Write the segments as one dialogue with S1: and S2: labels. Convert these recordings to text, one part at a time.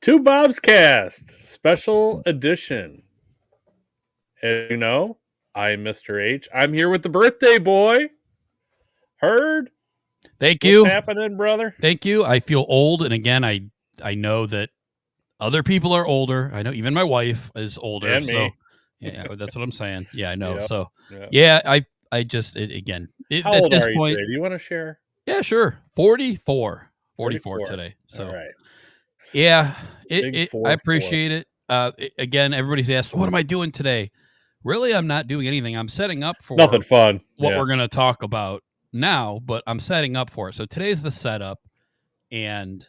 S1: Two Bob's Cast special edition. As you know, I'm Mr. H. I'm here with the birthday boy, Hurd.
S2: Thank
S1: What's
S2: you.
S1: happening, brother?
S2: Thank you. I feel old, and again, I know that other people are older. I know even my wife is older.
S1: And
S2: So
S1: me.
S2: yeah, that's what I'm saying. Yeah, I know.
S1: Yep.
S2: So
S1: Yep.
S2: yeah, I just again
S1: How
S2: at
S1: old
S2: this
S1: are you
S2: point,
S1: today? Do you want to share?
S2: yeah, sure. 44. 44
S1: 44.
S2: today.
S1: All
S2: So
S1: right.
S2: yeah,
S1: Big
S2: I
S1: 4-4.
S2: appreciate it. Again, everybody's asked, what am I doing today? Really, I'm not doing anything. I'm setting up
S1: Nothing
S2: for
S1: fun.
S2: what
S1: Yeah.
S2: we're going to talk about now, but I'm setting up for it. So today's the setup, and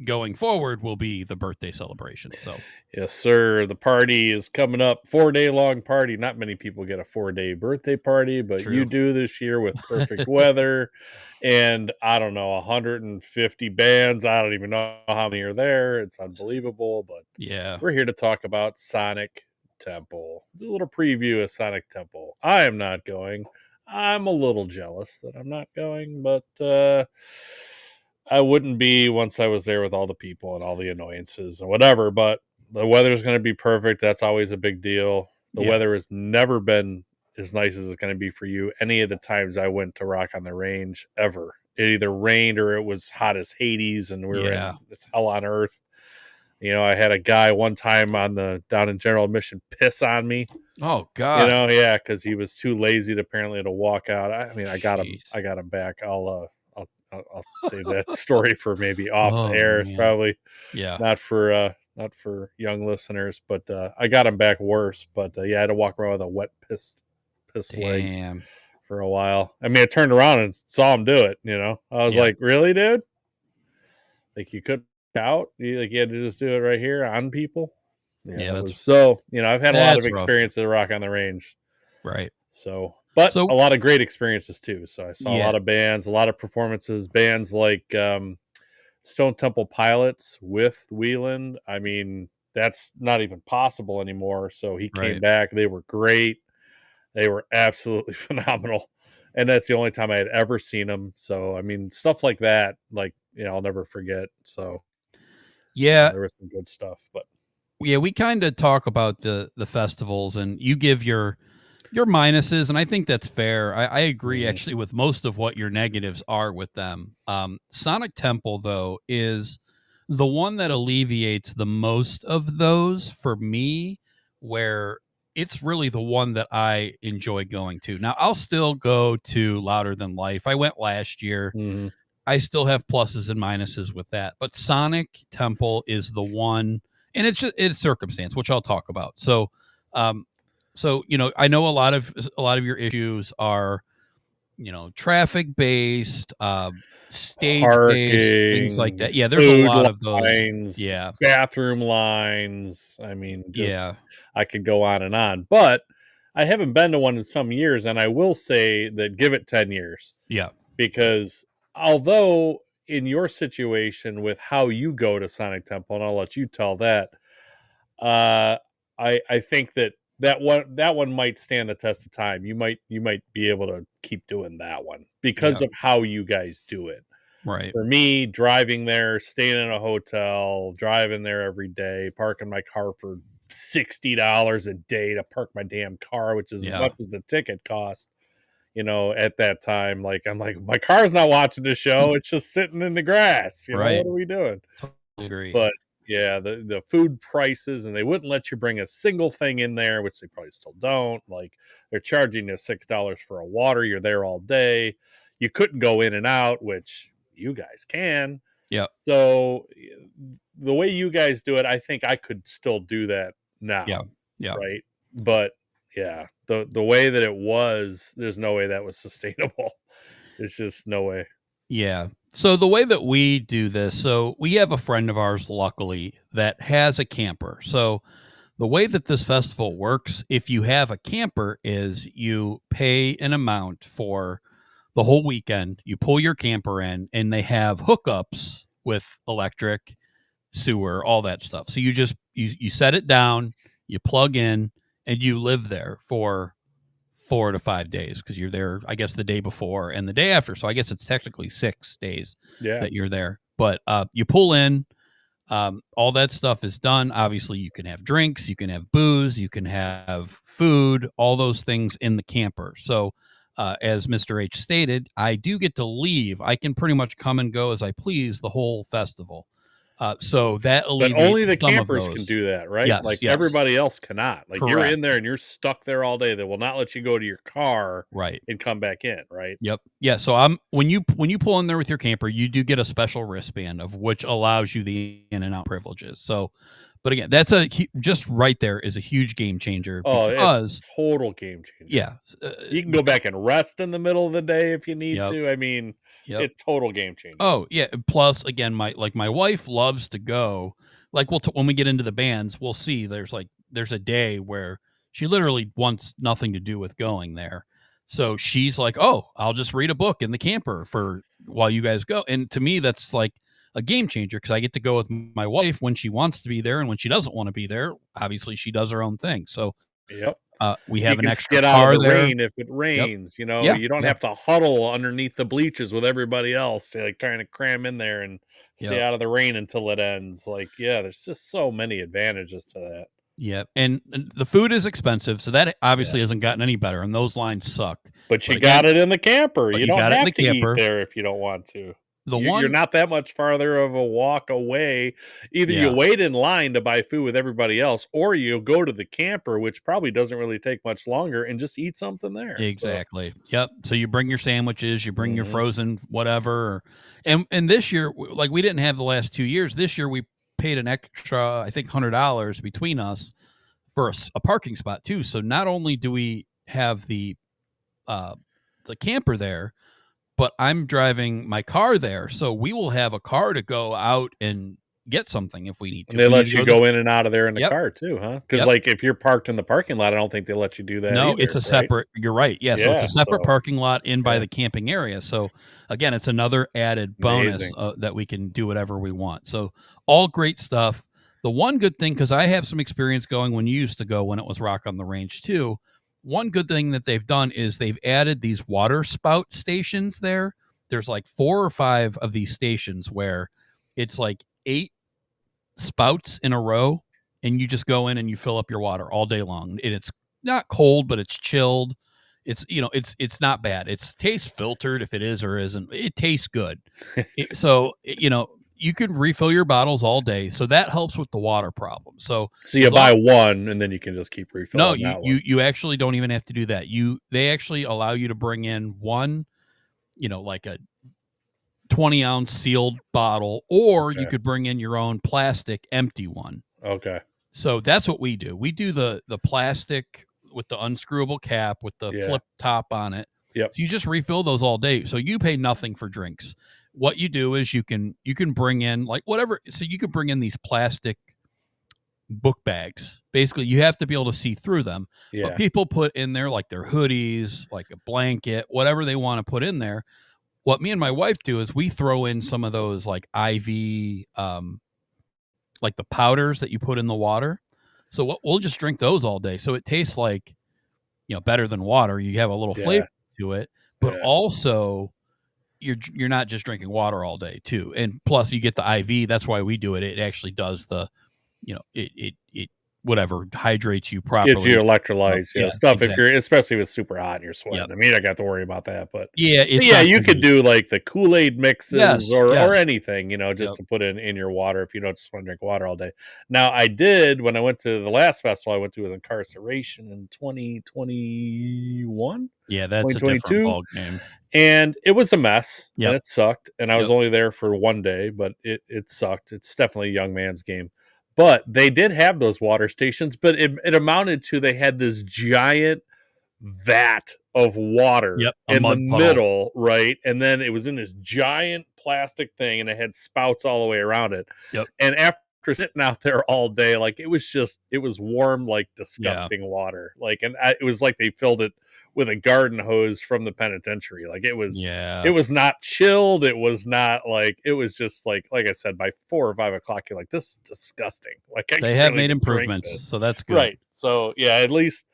S2: going forward will be the birthday celebration. So
S1: Yes, sir. The party is coming up. 4-day long party. Not many people get a 4-day birthday party, but you
S2: true.
S1: do this year with perfect weather and I don't know, 150 bands. I don't even know how many are there. It's unbelievable, but
S2: Yeah.
S1: we're here to talk about Sonic Temple. Do a little preview of Sonic Temple. I am not going. I'm a little jealous that I'm not going, but I wouldn't be once I was there with all the people and all the annoyances and whatever. But the weather's going to be perfect. That's always a big deal. The
S2: Yeah.
S1: weather has never been as nice as it's going to be for you any of the times I went to Rock on the Range ever. It either rained or it was hot as Hades and we were
S2: Yeah.
S1: in this hell on earth. You know, I had a guy one time on the down in General Admission piss on me.
S2: Oh
S1: You
S2: God.
S1: know, yeah, because he was too lazy to apparently to walk out. I mean, I got him.
S2: Jeez.
S1: I got him back. I'll save that story for maybe off the
S2: Oh
S1: air. It's
S2: man.
S1: probably
S2: Yeah.
S1: not for young listeners, but I got him back worse. But yeah, I had to walk around with a wet piss leg
S2: Damn.
S1: for a while. I mean, I turned around and saw him do it. You know, I was
S2: Yeah.
S1: like, really, dude? Like you could out? You had to just do it right here on people? Yeah,
S2: Yeah.
S1: it was so. You know, I've had a lot of
S2: That's rough.
S1: experience at Rock on the Range.
S2: Right.
S1: So, but
S2: So
S1: a lot of great experiences too. So I saw a
S2: yeah.
S1: lot of bands, a lot of performances, bands like Stone Temple Pilots with Wheeland. I mean, that's not even possible anymore. So he came
S2: Right.
S1: back. They were great. They were absolutely phenomenal. And that's the only time I had ever seen them. So, I mean, stuff like that, like, I'll never forget. So,
S2: Yeah.
S1: there was some good stuff. But
S2: Yeah. We kind of talk about the festivals, and you give your minuses, and I think that's fair. I agree
S1: mhm.
S2: actually with most of what your negatives are with them. Sonic Temple, though, is the one that alleviates the most of those for me, where it's really the one that I enjoy going to. Now, I'll still go to Louder Than Life. I went last year.
S1: Mhm.
S2: I still have pluses and minuses with that, but Sonic Temple is the one, and it's circumstance, which I'll talk about. Um, so I know a lot of your issues are traffic based, stage based, things like
S1: Parking,
S2: that. Yeah, there's a
S1: food
S2: lot of those.
S1: lines,
S2: Yeah,
S1: bathroom lines. I mean, just
S2: yeah,
S1: I could go on and on. But I haven't been to one in some years, and I will say that give it 10 years
S2: yeah,
S1: because although in your situation with how you go to Sonic Temple, and I'll let you tell that, uh, I think that one might stand the test of time. You might be able to keep doing that one because
S2: yeah.
S1: of how you guys do it.
S2: Right.
S1: For me, driving there, staying in a hotel, driving there every day, parking my car for $60 a day to park my damn car, which is as
S2: Yeah.
S1: much as the ticket cost. At that time, like I'm like, my car's not watching the show; it's just sitting in the grass.
S2: Right.
S1: What are we doing?
S2: Totally agree.
S1: But yeah, the food prices, and they wouldn't let you bring a single thing in there, which they probably still don't. Like they're charging you $6 for a water. You're there all day. You couldn't go in and out, which you guys can.
S2: Yeah.
S1: So the way you guys do it, I think I could still do that now,
S2: Yeah. Yeah.
S1: right? But yeah, the way that it was, there's no way that was sustainable. There's just no way.
S2: Yeah. So the way that we do this, so we have a friend of ours, luckily, that has a camper. So the way that this festival works, if you have a camper, is you pay an amount for the whole weekend. You pull your camper in, and they have hookups with electric, sewer, all that stuff. So you set it down, you plug in, and you live there for 4 to 5 days because you're there, I guess, the day before and the day after. So I guess it's technically 6 days
S1: Yeah.
S2: that you're there. But you pull in, All that stuff is done. Obviously, you can have drinks, you can have booze, you can have food, all those things in the camper. So, as Mr. H stated, I do get to leave. I can pretty much come and go as I please the whole festival. So that
S1: But
S2: alleviates
S1: only the
S2: some of
S1: campers can
S2: those.
S1: do that, right?
S2: Yes,
S1: Like,
S2: yes,
S1: everybody else cannot. Like, you're
S2: correct.
S1: in there and you're stuck there all day. They will not let you go to your car
S2: Right.
S1: and come back in, right?
S2: Yep. Yeah. So when you pull in there with your camper, you do get a special wristband of which allows you the in and out privileges. So, but again, that's just right there is a huge game changer
S1: Oh, it's
S2: because
S1: total game changer.
S2: yeah,
S1: You can
S2: the
S1: go back and rest in the middle of the day if you need
S2: yep,
S1: to. I mean,
S2: yep.
S1: it's total game changer.
S2: Oh yeah. Plus, again, my wife loves to go. Like when we get into the bands, we'll see. There's a day where she literally wants nothing to do with going there. So she's like, "Oh, I'll just read a book in the camper for while you guys go." And to me, that's like a game changer because I get to go with my wife when she wants to be there, and when she doesn't want to be there, obviously she does her own thing. So
S1: Yep.
S2: we
S1: You
S2: have an
S1: can
S2: extra
S1: skid out of
S2: car
S1: the
S2: there.
S1: rain if it
S2: Yep.
S1: rains,
S2: Yeah.
S1: you don't
S2: Yeah.
S1: have to huddle underneath the bleachers with everybody else, like, trying to cram in there and stay
S2: Yep.
S1: out of the rain until it ends. Like, yeah, there's just so many advantages to that.
S2: Yeah, and the food is expensive, so that
S1: Yeah.
S2: obviously hasn't gotten any better, and those lines suck.
S1: But you
S2: But again,
S1: got it in the camper.
S2: but
S1: You
S2: you
S1: don't
S2: got it in
S1: have
S2: the
S1: to eat
S2: camper.
S1: there if you don't want to.
S2: The
S1: You're
S2: one,
S1: not that much farther of a walk away. Either you
S2: yeah,
S1: wait in line to buy food with everybody else, or you go to the camper, which probably doesn't really take much longer, and just eat something there. So,
S2: exactly. Yep. So you bring your sandwiches, you bring your
S1: mhm.
S2: frozen whatever, and this year, like we didn't have the last 2 years. This year we paid an extra, I think, $100 between us for a parking spot too. So not only do we have uh the camper there, but I'm driving my car there, so we will have a car to go out and get something if we need
S1: And
S2: to. If
S1: they
S2: we need to
S1: let
S2: go
S1: you
S2: to the
S1: go in and out of there in the
S2: yep,
S1: car too, huh? Because,
S2: yep.
S1: like, if you're parked in the parking lot, I don't think they let you do that
S2: No, it's
S1: either,
S2: a
S1: right?
S2: separate you're right. Yeah, so it's a
S1: Yeah,
S2: separate
S1: so,
S2: parking lot in by
S1: yeah,
S2: the camping area. So again, it's another added bonus
S1: amazing.
S2: that we can do whatever we want. So all great stuff. The one good thing, because I have some experience going when you used to go when it was Rock on the Range too. One good thing that they've done is they've added these water spout stations there. There's like 4 or 5 of these stations where it's like 8 spouts in a row, and you just go in and you fill up your water all day long. And it's not cold, but it's chilled. It's not bad. It's taste filtered if it is or isn't. It tastes good. You can refill your bottles all day, so that helps with the water problem. So
S1: So you
S2: as long
S1: buy one, and then you can just keep
S2: no,
S1: refilling
S2: you
S1: that one.
S2: you you actually don't even have to do that. They actually allow you to bring in one, like a 20-ounce sealed bottle, or you
S1: Okay,
S2: could bring in your own plastic empty one.
S1: okay,
S2: So that's what we do. We do the plastic with the unscrewable cap with the
S1: yeah,
S2: flip top on it.
S1: yep,
S2: So you just refill those all day. So you pay nothing for drinks. What you do is you can bring in like whatever. So you can bring in these plastic book bags. Basically, you have to be able to see through them. But
S1: yeah,
S2: people put in there like their hoodies, like a blanket, whatever they want to put in there. What me and my wife do is we throw in some of those like IV like the powders that you put in the water. So we'll just drink those all day. So it tastes like, better than water. You have a little flavor
S1: yeah,
S2: to it, but
S1: yeah.
S2: also you're not just drinking water all day too. And plus you get the IV. That's why we do it. It actually does it whatever hydrates you
S1: Gives
S2: properly.
S1: you
S2: So,
S1: electrolytes,
S2: yeah,
S1: stuff if
S2: exactly.
S1: you're especially if it's super hot and you're
S2: Yep.
S1: sweating. I mean, I got to worry about that,
S2: Yeah,
S1: but
S2: it's
S1: yeah,
S2: not
S1: you
S2: going to
S1: could
S2: be.
S1: do, like, the Kool-Aid mixes
S2: Yes,
S1: or
S2: yes.
S1: anything, just
S2: Yep.
S1: to put in your water if you don't just wanna drink water all day. Now, I did when I went to the last festival I went to was Incarceration in 2021,
S2: Yeah, that's a different
S1: 2022,
S2: ball game.
S1: and it was a mess, and
S2: Yep.
S1: it sucked, and I was
S2: Yep.
S1: only there for 1 day, but it sucked. It's definitely a young man's game. But they did have those water stations, but it amounted to they had this giant vat of water
S2: Yep. A
S1: in the
S2: mud puddle.
S1: middle, right? And then it was in this giant plastic thing and it had spouts all the way around it.
S2: Yep.
S1: And after sitting out there all day, like it was warm, like
S2: Yeah.
S1: disgusting water. Like, it was like they filled it with a garden hose from the penitentiary. Like it
S2: Yeah.
S1: was not chilled. It was not like, it was just like I said, by 4 or 5 o'clock, you're like, this is disgusting. Like I
S2: They have
S1: can't
S2: made
S1: even drink
S2: improvements,
S1: this.
S2: so that's good.
S1: Right. So yeah, at least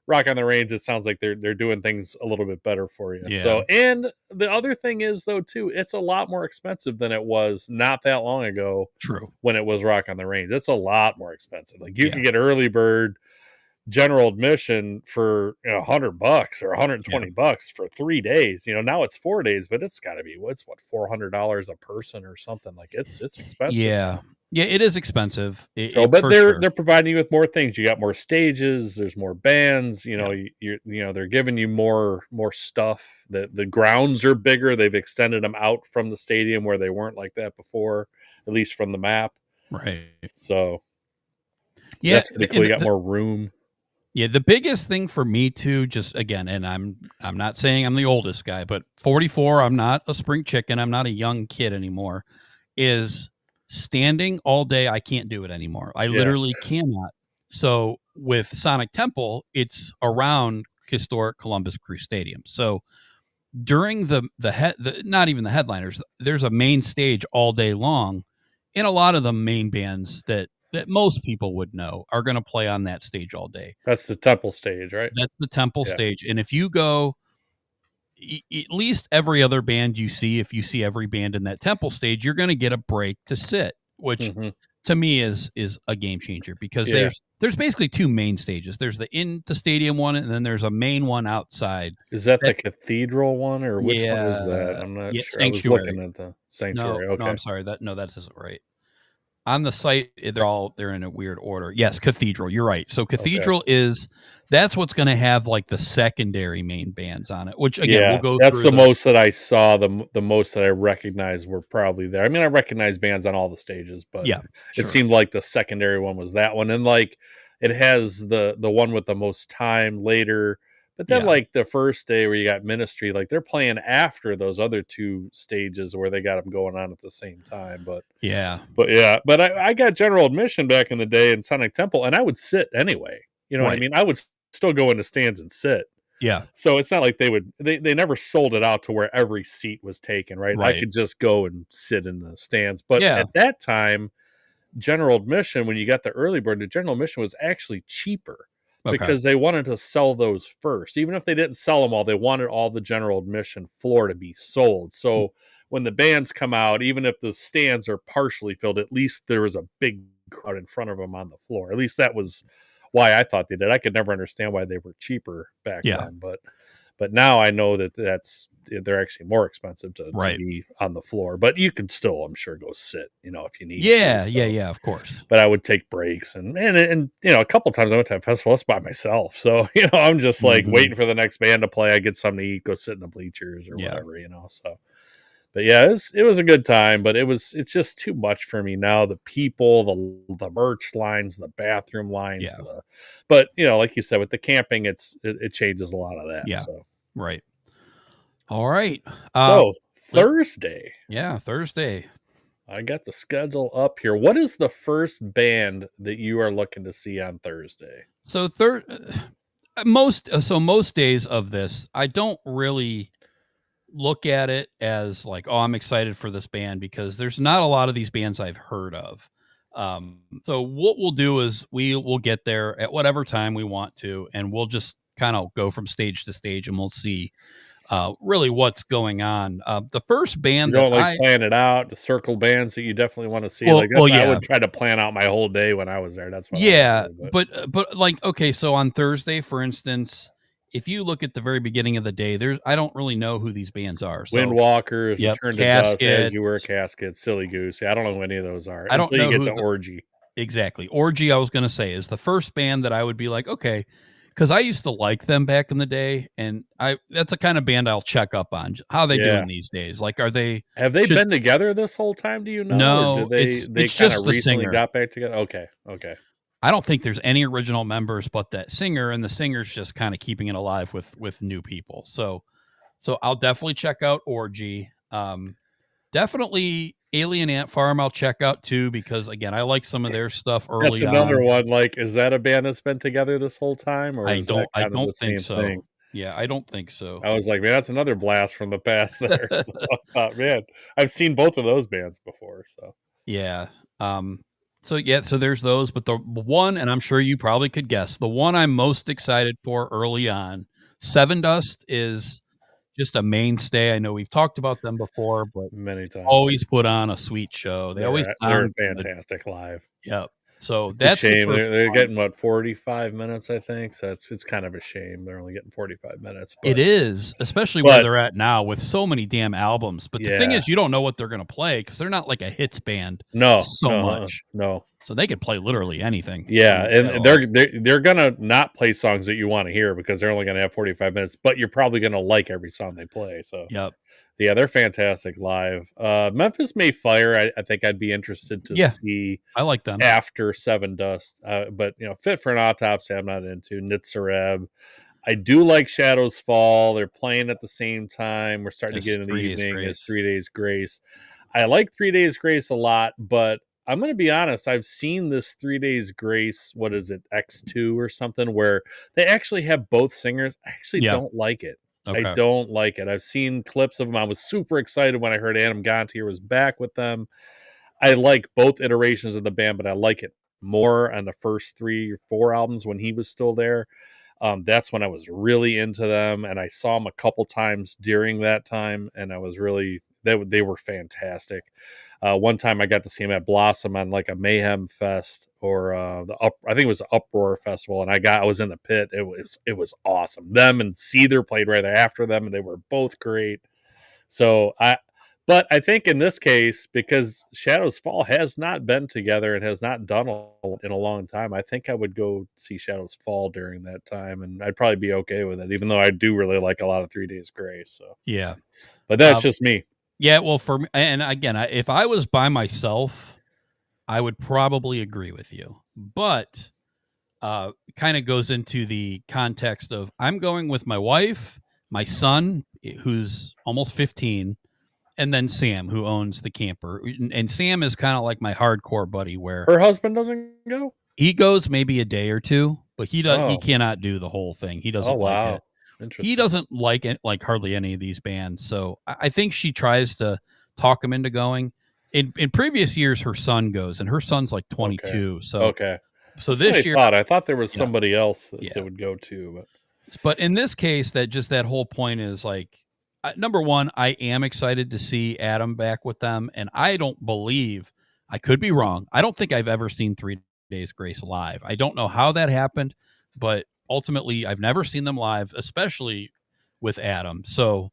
S1: Rock on the Range, it sounds like they're doing things a little bit better for you.
S2: Yeah,
S1: So, and the other thing is though too, it's a lot more expensive than it was not that long ago
S2: true.
S1: when it was Rock on the Range. It's a lot more expensive. Like you
S2: Yeah,
S1: could get early bird general admission for $100 or
S2: yeah.
S1: $120 for 3 days. Now it's 4 days, but it's got to be what's what $400 a person or something. Like it's expensive
S2: Yeah.
S1: now.
S2: Yeah, it is expensive.
S1: So, but
S2: For
S1: they're
S2: sure.
S1: they're providing you with more things. You got more stages. There's more bands.
S2: Yeah.
S1: They're giving you more stuff. The grounds are bigger. They've extended them out from the stadium where they weren't like that before, at least from the map.
S2: Right.
S1: So
S2: Yeah,
S1: that's pretty cool. You got more room.
S2: yeah, the biggest thing for me too, just again, and I'm not saying I'm the oldest guy, but 44, I'm not a spring chicken, I'm not a young kid anymore, is standing all day. I can't do it anymore. I
S1: Yeah,
S2: literally cannot. So with Sonic Temple, it's around historic Columbus Crew Stadium. So during the not even the headliners, there's a main stage all day long, and a lot of the main bands that most people would know are going to play on that stage all day.
S1: that's the temple stage, right?
S2: That's the Temple
S1: Yeah.
S2: stage, and if you go, at least every other band you see, if you see every band in that Temple stage, you're going to get a break to sit, which
S1: Hmm.
S2: to me is a game changer, because
S1: Yeah.
S2: there's basically two main stages. There's the in the stadium one, and then there's a main one outside.
S1: Is that the
S2: That
S1: cathedral one, or which one was that?
S2: Yeah,
S1: I'm not
S2: yeah,
S1: sure. I was
S2: Sanctuary.
S1: looking at the
S2: No,
S1: sanctuary.
S2: no,
S1: Okay.
S2: I'm sorry. That isn't right. On the site, they're in a weird order. Yes, Cathedral. You're right. So
S1: Okay.
S2: Cathedral that's what's going to have like the secondary main bands on it. Which again, we'll
S1: Yeah,
S2: go
S1: that's
S2: through
S1: the
S2: the
S1: most that I saw. The most that I recognized were probably there. I mean, I recognize bands on all the stages, but
S2: yeah,
S1: it
S2: sure,
S1: seemed like the secondary one was that one, and like it has the one with the most time later. But then,
S2: yeah,
S1: like the first day where you got Ministry, like they're playing after those other two stages where they got them going on at the same time.
S2: yeah,
S1: But yeah, but I got general admission back in the day in Sonic Temple, and I would sit anyway. You know what I
S2: right,
S1: mean? I would still go into stands and sit.
S2: yeah,
S1: So it's not like they never sold it out to where every seat was taken, right? I
S2: right,
S1: could just go and sit in the stands. But
S2: yeah,
S1: at that time, general admission, when you got the early bird, the general admission was actually cheaper
S2: okay,
S1: because they wanted to sell those first. Even if they didn't sell them all, they wanted all the general admission floor to be sold. So when the bands come out, even if the stands are partially filled, at least there was a big crowd in front of them on the floor. At least that was why I thought they did. I could never understand why they were cheaper back
S2: yeah,
S1: then, but now I know that they're actually more expensive to
S2: right,
S1: be on the floor. But you can still, I'm sure, go sit, if you need to.
S2: yeah, yeah,
S1: So
S2: yeah. Of course,
S1: but I would take breaks and a couple times I went to a festival by myself. So, I'm just like
S2: hmm
S1: waiting for the next band to play. I get something to eat, go sit in the bleachers or
S2: yeah,
S1: whatever. So but yeah, it was a good time, but it's just too much for me now. The people, the merch lines, the bathroom lines,
S2: yeah,
S1: but like you said, with the camping, it changes a lot of that.
S2: yeah,
S1: So
S2: right. All right.
S1: so
S2: Let,
S1: Thursday,
S2: yeah, Thursday.
S1: I got the schedule up here. What is the first band that you are looking to see on Thursday?
S2: So most days of this, I don't really look at it as like, oh, I'm excited for this band, because there's not a lot of these bands I've heard of. So what we'll do is we will get there at whatever time we want to, and we'll just kind of go from stage to stage, and we'll see really what's going on. The first
S1: You
S2: band that
S1: don't like
S2: I
S1: plan it out, to circle bands that you definitely want to see. Like
S2: well,
S1: I
S2: yeah,
S1: would try to plan out my whole day when I was there. That's what I would
S2: yeah,
S1: do. But
S2: but like, okay, so on Thursday, for instance, if you look at the very beginning of the day, I don't really know who these bands are. So
S1: Windwalkers,
S2: yep,
S1: Return to Dust, As
S2: Casket.
S1: You Were a Casket, Silly Goose. Yeah, I don't know who any of those are
S2: I don't
S1: until you
S2: know
S1: get
S2: who
S1: to
S2: the
S1: Orgy.
S2: exactly. Orgy, I was going to say, is the first band that I would be like, okay, because I used to like them back in the day, and that's a kind of band I'll check up on. How are they
S1: Yeah.
S2: doing these days? Like, are they
S1: Have they
S2: should
S1: been together this whole time, do you know? Or do
S2: no?
S1: they
S2: It's
S1: kind of
S2: just the
S1: recently
S2: singer.
S1: got back together? Okay, okay.
S2: I don't think there's any original members but that singer, and the singer's just kind of keeping it alive with new people. So I'll definitely check out Orgy. Definitely Alien Ant Farm I'll check out too, because again, I like some of their stuff
S1: That's
S2: early
S1: another
S2: on.
S1: one, like, is that a band that's been together this whole time, or is that
S2: I
S1: kind of the
S2: don't think
S1: same
S2: so.
S1: thing?
S2: Yeah, I don't think so.
S1: I was like, "Man, that's another blast from the past there." So I thought, "Man, I've seen both of those bands before." So
S2: Yeah. Um So there's those, but the one, and I'm sure you probably could guess, the one I'm most excited for early on, Seven Dust is just a mainstay. I know we've talked about them before, but
S1: many
S2: they
S1: times.
S2: always put on a sweet show. They always
S1: They're
S2: sound good.
S1: fantastic live.
S2: Yep. So
S1: It's a
S2: that's the
S1: shame.
S2: first
S1: They're
S2: one.
S1: getting what 45 minutes, I think. So it's kind of a shame they're only getting 45 minutes.
S2: It is, especially where
S1: But
S2: they're at now with so many damn albums. But the thing
S1: yeah,
S2: is, you don't know what they're going to play because they're not like a hits band
S1: no,
S2: so
S1: no,
S2: much.
S1: no.
S2: So they could play literally anything on
S1: Yeah,
S2: that
S1: and
S2: catalog.
S1: they're gonna not play songs that you want to hear because they're only gonna have 45 minutes. But you're probably gonna like every song they play. So
S2: Yep.
S1: yeah, they're fantastic live. Memphis May Fire, I think I'd be interested to
S2: Yeah,
S1: see
S2: I like them.
S1: after Seven Dust. But Fit for an Autopsy, I'm not into. Nitzareb. I do like Shadows Fall. They're playing at the same time. We're starting to
S2: As
S1: get in the
S2: 3 Days
S1: evening as
S2: Grace.
S1: 3 Days Grace. I like 3 Days Grace a lot, but I'm going to be honest. I've seen this 3 Days Grace, what is it, X2 or something, where they actually have both singers. I actually
S2: Yeah.
S1: don't like it. I
S2: Okay.
S1: don't like it. I've seen clips of them. I was super excited when I heard Adam Gontier was back with them. I like both iterations of the band, but I like it more on the first 3 or 4 albums when he was still there. That's when I was really into them, and I saw them a couple times during that time, and I was really they were fantastic. One time I got to see him at Blossom on like a Mayhem Fest or I think it was the Uproar Festival, and I was in the pit. It was awesome. Them and Seether played right after them, and they were both great. So but I think in this case, because Shadows Fall has not been together and has not done in a long time, I think I would go see Shadows Fall during that time, and I'd probably be okay with it, even though I do really like a lot of 3 Days Grace. So,
S2: Yeah.
S1: but that's
S2: Um,
S1: just me.
S2: yeah. Well, for me, and again, if I was by myself, I would probably agree with you. But kind of goes into the context of I'm going with my wife, my son, who's almost 15, and then Sam, who owns the camper. And Sam is kind of like my hardcore buddy, where
S1: Her husband doesn't go.
S2: he goes maybe a day or two, but he
S1: Oh,
S2: cannot do the whole thing. He
S1: oh
S2: doesn't like it.
S1: wow,
S2: He
S1: interesting.
S2: doesn't like it, like hardly any of these bands. So I think she tries to talk him into going. In previous years, her son goes, and her son's like
S1: Okay,
S2: 22.
S1: okay,
S2: So
S1: that's what I
S2: this year,
S1: thought. I thought there was
S2: yeah,
S1: somebody else that
S2: yeah.
S1: would go too,
S2: But in this case, that whole point is like, number one, I am excited to see Adam back with them, and I don't believe, I could be wrong. I don't think I've ever seen 3 Days Grace live. I don't know how that happened, but ultimately, I've never seen them live, especially with Adam. So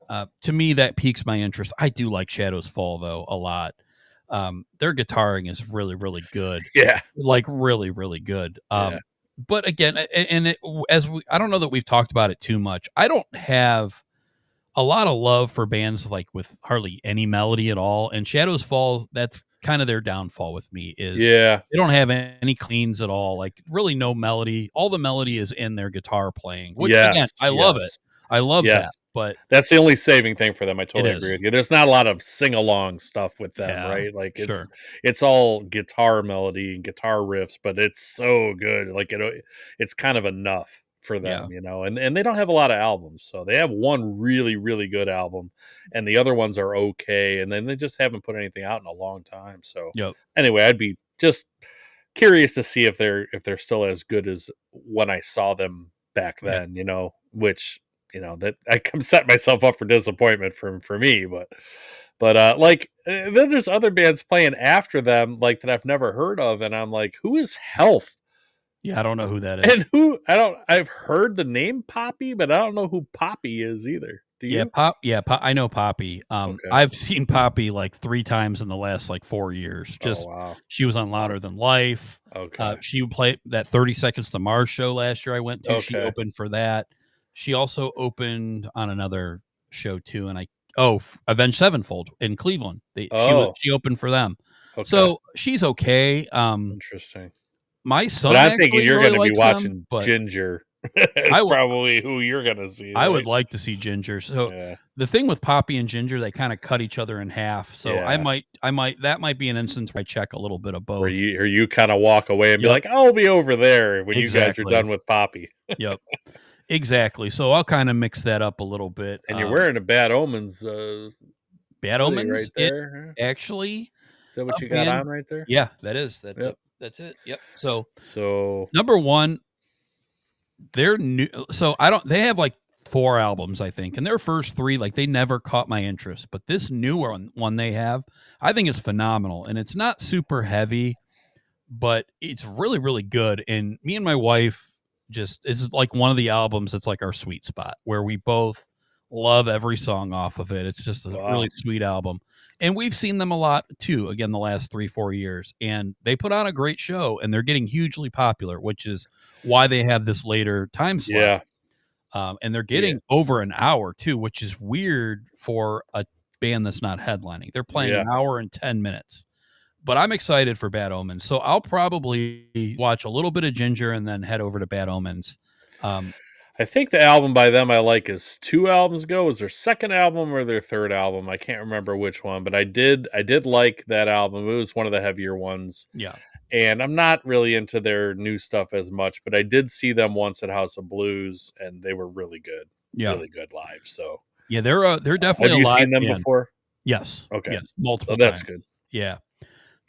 S2: to me, that piques my interest. I do like Shadows Fall though a lot. Their guitaring is really, really good,
S1: but yeah,
S2: like really, really good.
S1: yeah,
S2: But again, I don't know that we've talked about it too much. I don't have a lot of love for bands like with hardly any melody at all. And Shadows Fall, that's kind of their downfall with me is
S1: yeah.
S2: they don't have any cleans at all. Like really no melody. All the melody is in their guitar playing, which again,
S1: Yes,
S2: I love it.
S1: yes,
S2: I love
S1: yes.
S2: that, but
S1: That's the only saving thing for them. I
S2: it
S1: totally agree
S2: is.
S1: with you. There's not a lot of sing along stuff with them,
S2: Yeah,
S1: right? Like
S2: sure.
S1: it's all guitar melody and guitar riffs, but it's so good. Like it's kind of enough for
S2: Yeah.
S1: them, And they don't have a lot of albums, so they have one really really good album, and the other ones are okay, and then they just haven't put anything out in a long time. So
S2: Yep.
S1: anyway, I'd be just curious to see if they're still as good as when I saw them back
S2: Yeah.
S1: then, which that I can set myself up for disappointment for me, then there's other bands playing after them like that I've never heard of, and I'm like, who is Health?
S2: Yeah, I don't know who that is.
S1: And I've heard the name Poppy, but I don't know who Poppy is either. Do
S2: Yeah,
S1: you?
S2: I know Poppy.
S1: Okay.
S2: I've seen Poppy like 3 times in the last like 4 years.
S1: Oh
S2: Just
S1: wow.
S2: she was on Louder Than Life.
S1: Okay.
S2: She played that 30 Seconds to Mars show last year I went to. She
S1: Okay.
S2: opened for that. She also opened on another show too, and Avenged Sevenfold in Cleveland.
S1: Oh,
S2: She opened for them.
S1: okay.
S2: So she's okay.
S1: Interesting.
S2: My
S1: But
S2: son
S1: I'm thinking
S2: actually
S1: you're
S2: really
S1: going to be
S2: likes them,
S1: watching
S2: but
S1: Ginger.
S2: I
S1: It's
S2: w-
S1: probably who you're going to see,
S2: I would
S1: right?
S2: like to see Ginger. So
S1: Yeah.
S2: the thing with Poppy and Ginger, they kind of cut each other in half. So
S1: Yeah.
S2: that might be an instance where I check a little bit of
S1: Where
S2: both.
S1: you kind of walk away and be
S2: Yep,
S1: like, "I'll be over there when you guys are done
S2: exactly.
S1: with Poppy."
S2: Yep, exactly. So I'll kind of mix that up a little bit.
S1: And you're wearing a Bad Omens
S2: Bad
S1: hoodie right
S2: Omens, it
S1: there.
S2: actually,
S1: Is that what
S2: Oh
S1: you got
S2: man,
S1: on right there?
S2: yeah, that's
S1: Yep.
S2: it. That's it. Yep. So
S1: So
S2: number one, they're new. So I don't. They have like 4 albums, I think, and their first 3, like they never caught my interest. But this newer one they have, I think is phenomenal, and it's not super heavy, but it's really really good. And me and my wife just it's like one of the albums that's like our sweet spot where we both love every song off of it. It's just a really
S1: wow.
S2: sweet album. And we've seen them a lot too, again, the last 3-4 years. And they put on a great show and they're getting hugely popular, which is why they have this later time slot.
S1: Yeah.
S2: And they're
S1: Yeah.
S2: getting over an hour too, which is weird for a band that's not headlining. They're playing
S1: Yeah.
S2: an hour and 10 minutes. But I'm excited for Bad Omens. So I'll probably watch a little bit of Ginger and then head over to Bad Omens. Um,
S1: I think the album by them I like is 2 albums ago. Was their second album or their third album? I can't remember which one, but I did like that album. It was one of the heavier ones.
S2: yeah.
S1: And I'm not really into their new stuff as much, but I did see them once at House of Blues and they were
S2: Yeah.
S1: really good live. So,
S2: Yeah, they're definitely
S1: have
S2: a
S1: you
S2: live
S1: seen them
S2: band.
S1: before?
S2: Yes.
S1: Okay.
S2: Yes,
S1: Oh,
S2: multiple
S1: that's
S2: times.
S1: good.
S2: Yeah.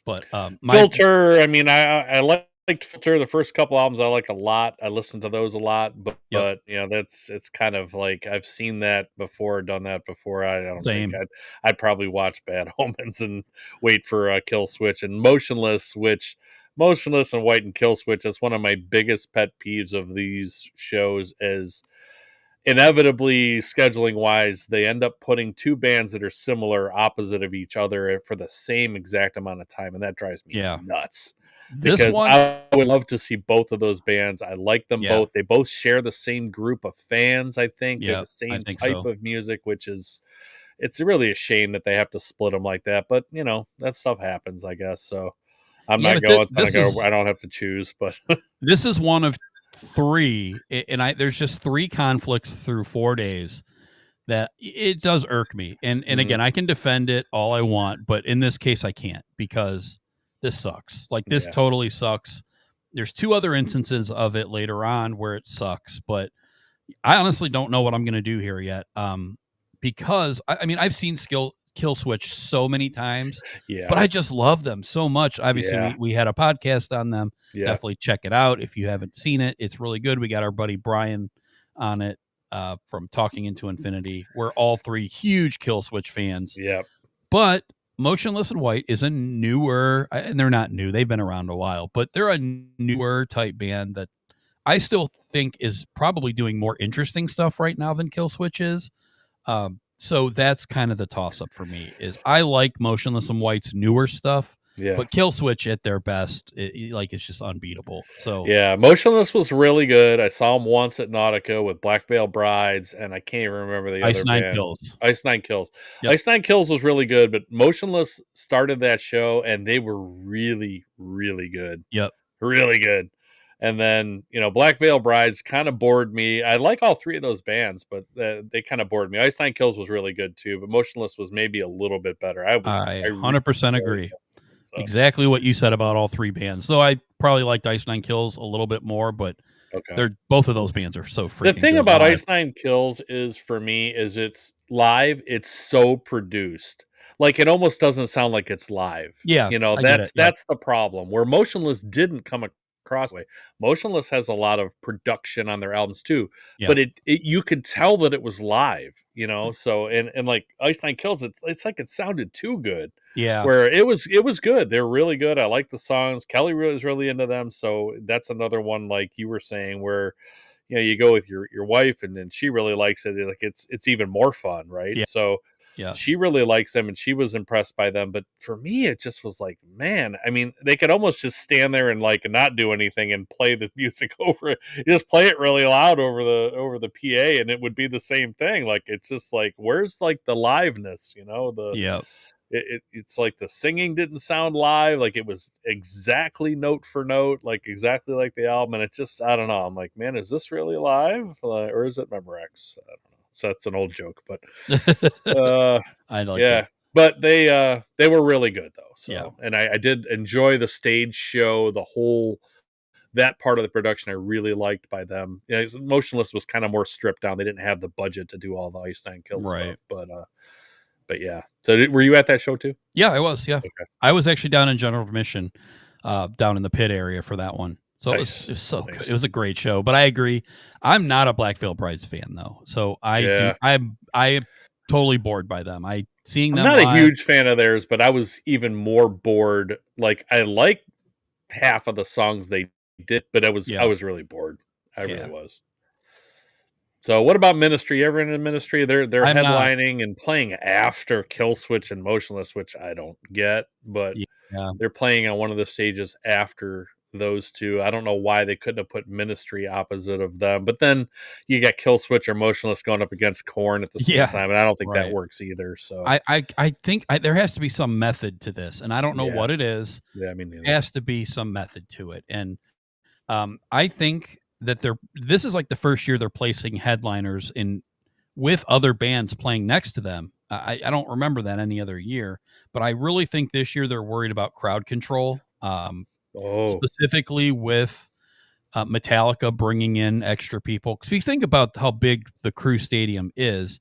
S2: But my
S1: Filter, I mean, I liked Filter. The first couple albums I like a lot. I listen to those a lot,
S2: yep,
S1: but you know, it's kind of like I've seen that before, done that before. I don't think
S2: same.
S1: I'd probably watch Bad Omens and wait for Kill Switch and Motionless, which Motionless and White and Kill Switch. That's one of my biggest pet peeves of these shows is inevitably scheduling wise they end up putting 2 bands that are similar opposite of each other for the same exact amount of time, and that drives me
S2: Yeah.
S1: nuts
S2: This
S1: because
S2: one,
S1: I would love to see both of those bands. I like them
S2: yeah.
S1: both. They both share the same group of fans. I think they're
S2: Yeah,
S1: the
S2: I
S1: same
S2: think
S1: type
S2: so.
S1: of music, which is it's really a shame that they have to split them like that, but you know that stuff happens, I guess. So I'm
S2: Yeah,
S1: not
S2: but
S1: going, so
S2: this
S1: I
S2: is
S1: don't have to choose, but
S2: one of 3 and I there's just 3 conflicts through 4 days that it does irk me. And
S1: Mhm.
S2: again, I can defend it all I want, but in this case I can't because this sucks. Like this
S1: Yeah,
S2: totally sucks. There's 2 other instances of it later on where it sucks, but I honestly don't know what I'm going to do here yet. Because I mean, I've seen Kill Switch so many times, but
S1: yeah,
S2: I just love them so much. Obviously,
S1: yeah,
S2: we had a podcast on them.
S1: yeah,
S2: Definitely check it out if you haven't seen it. It's really good. We got our buddy Brian on it from Talking Into Infinity. We're all 3 huge Kill Switch fans,
S1: yeah,
S2: but Motionless and White is a newer, and they're not new. They've been around a while, but they're a newer type band that I still think is probably doing more interesting stuff right now than Kill Switch is. So that's kind of the toss up for me. Is I like Motionless and White's newer stuff,
S1: yeah.
S2: but Kill Switch at their best, like it's just unbeatable. So
S1: Yeah, Motionless was really good. I saw him once at Nautica with Black Veil Brides, and I can't even remember the
S2: Ice
S1: other
S2: Nine
S1: band.
S2: Kills.
S1: Ice Nine Kills.
S2: Yep.
S1: Ice Nine Kills was really good, but Motionless started that show, and they were really, really good.
S2: Yep.
S1: Really good. And then, you know, Black Veil Brides kind of bored me. I like all 3 of those bands, but they kind of bored me. Ice Nine Kills was really good too, but Motionless was maybe a little bit better.
S2: I
S1: I really
S2: 100%
S1: enjoyed
S2: agree.
S1: it. So,
S2: Exactly what you said about all 3 bands. Though I probably liked Ice Nine Kills a little bit more, but
S1: okay.
S2: they're both of those bands are so
S1: The
S2: freaking
S1: thing
S2: good
S1: about
S2: live.
S1: Ice Nine Kills is for me is it's live, it's so produced. Like it almost doesn't sound like it's live.
S2: Yeah,
S1: You know,
S2: I get it. Yep.
S1: that's the problem. Where Motionless didn't come across that way. Motionless has a lot of production on their albums too,
S2: Yeah.
S1: but it you could tell that it was live, you know. So and like Ice Nine Kills, it's like it sounded too good.
S2: Yeah.
S1: Where it was good. They're really good. I like the songs. Kelly really is really into them. So that's another one like you were saying where you know, you go with your wife and then she really likes it. Like it's even more fun, right?
S2: Yeah.
S1: So she
S2: Yes.
S1: really likes them and she was impressed by them. But for me, it just was like, man, I mean, they could almost just stand there and like not do anything and play the music over it. Just play it really loud over the PA and it would be the same thing. Like it's just like, where's like the liveness, you know,
S2: Yep.
S1: it's like the singing didn't sound live, like it was exactly note for note, like exactly like the album, and it just I don't know. I'm like, man, is this really live, or is it Memorex? I don't know. So that's an old joke, but uh,
S2: I like that.
S1: yeah. But they were really good though.
S2: Yeah.
S1: So and I did enjoy the stage show, the whole that part of the production I really liked by them. Yeah, Motionless was kind of more stripped down. They didn't have the budget to do all the Ice Nine Kill
S2: Right.
S1: stuff, but But yeah. So were you at that show too?
S2: Yeah, I was. Yeah,
S1: Okay.
S2: I was actually down in general admission, down in the pit area for that one. So it
S1: Nice.
S2: was so good. It
S1: Nice.
S2: was a great show. But I agree, I'm not a Black Veil Brides fan though. So
S1: Yeah.
S2: I am totally bored by them. I seeing
S1: I'm
S2: them
S1: not a
S2: live.
S1: huge fan of theirs, but I was even more bored. Like I like half of the songs they did, but I
S2: Yeah,
S1: was really bored. I really
S2: yeah.
S1: was. So what about Ministry? You ever in Ministry? They're
S2: I'm not.
S1: headlining and playing after Kill Switch and Motionless, which I don't get, but
S2: Yeah,
S1: they're playing on one of the stages after those two. I don't know why they couldn't have put Ministry opposite of them, but then you got Kill Switch or Motionless going up against Korn at the same
S2: yeah.
S1: time, and I don't think that
S2: Right.
S1: works either. So
S2: I think there has to be some method to this, and I don't know
S1: yeah,
S2: what it is.
S1: yeah, I mean neither.
S2: Has to be some method to it, and I think that this is like the first year they're placing headliners in with other bands playing next to them. I don't remember that any other year, but I really think this year they're worried about crowd control,
S1: Oh,
S2: specifically with Metallica bringing in extra people. Because if you think about how big the Crew Stadium is,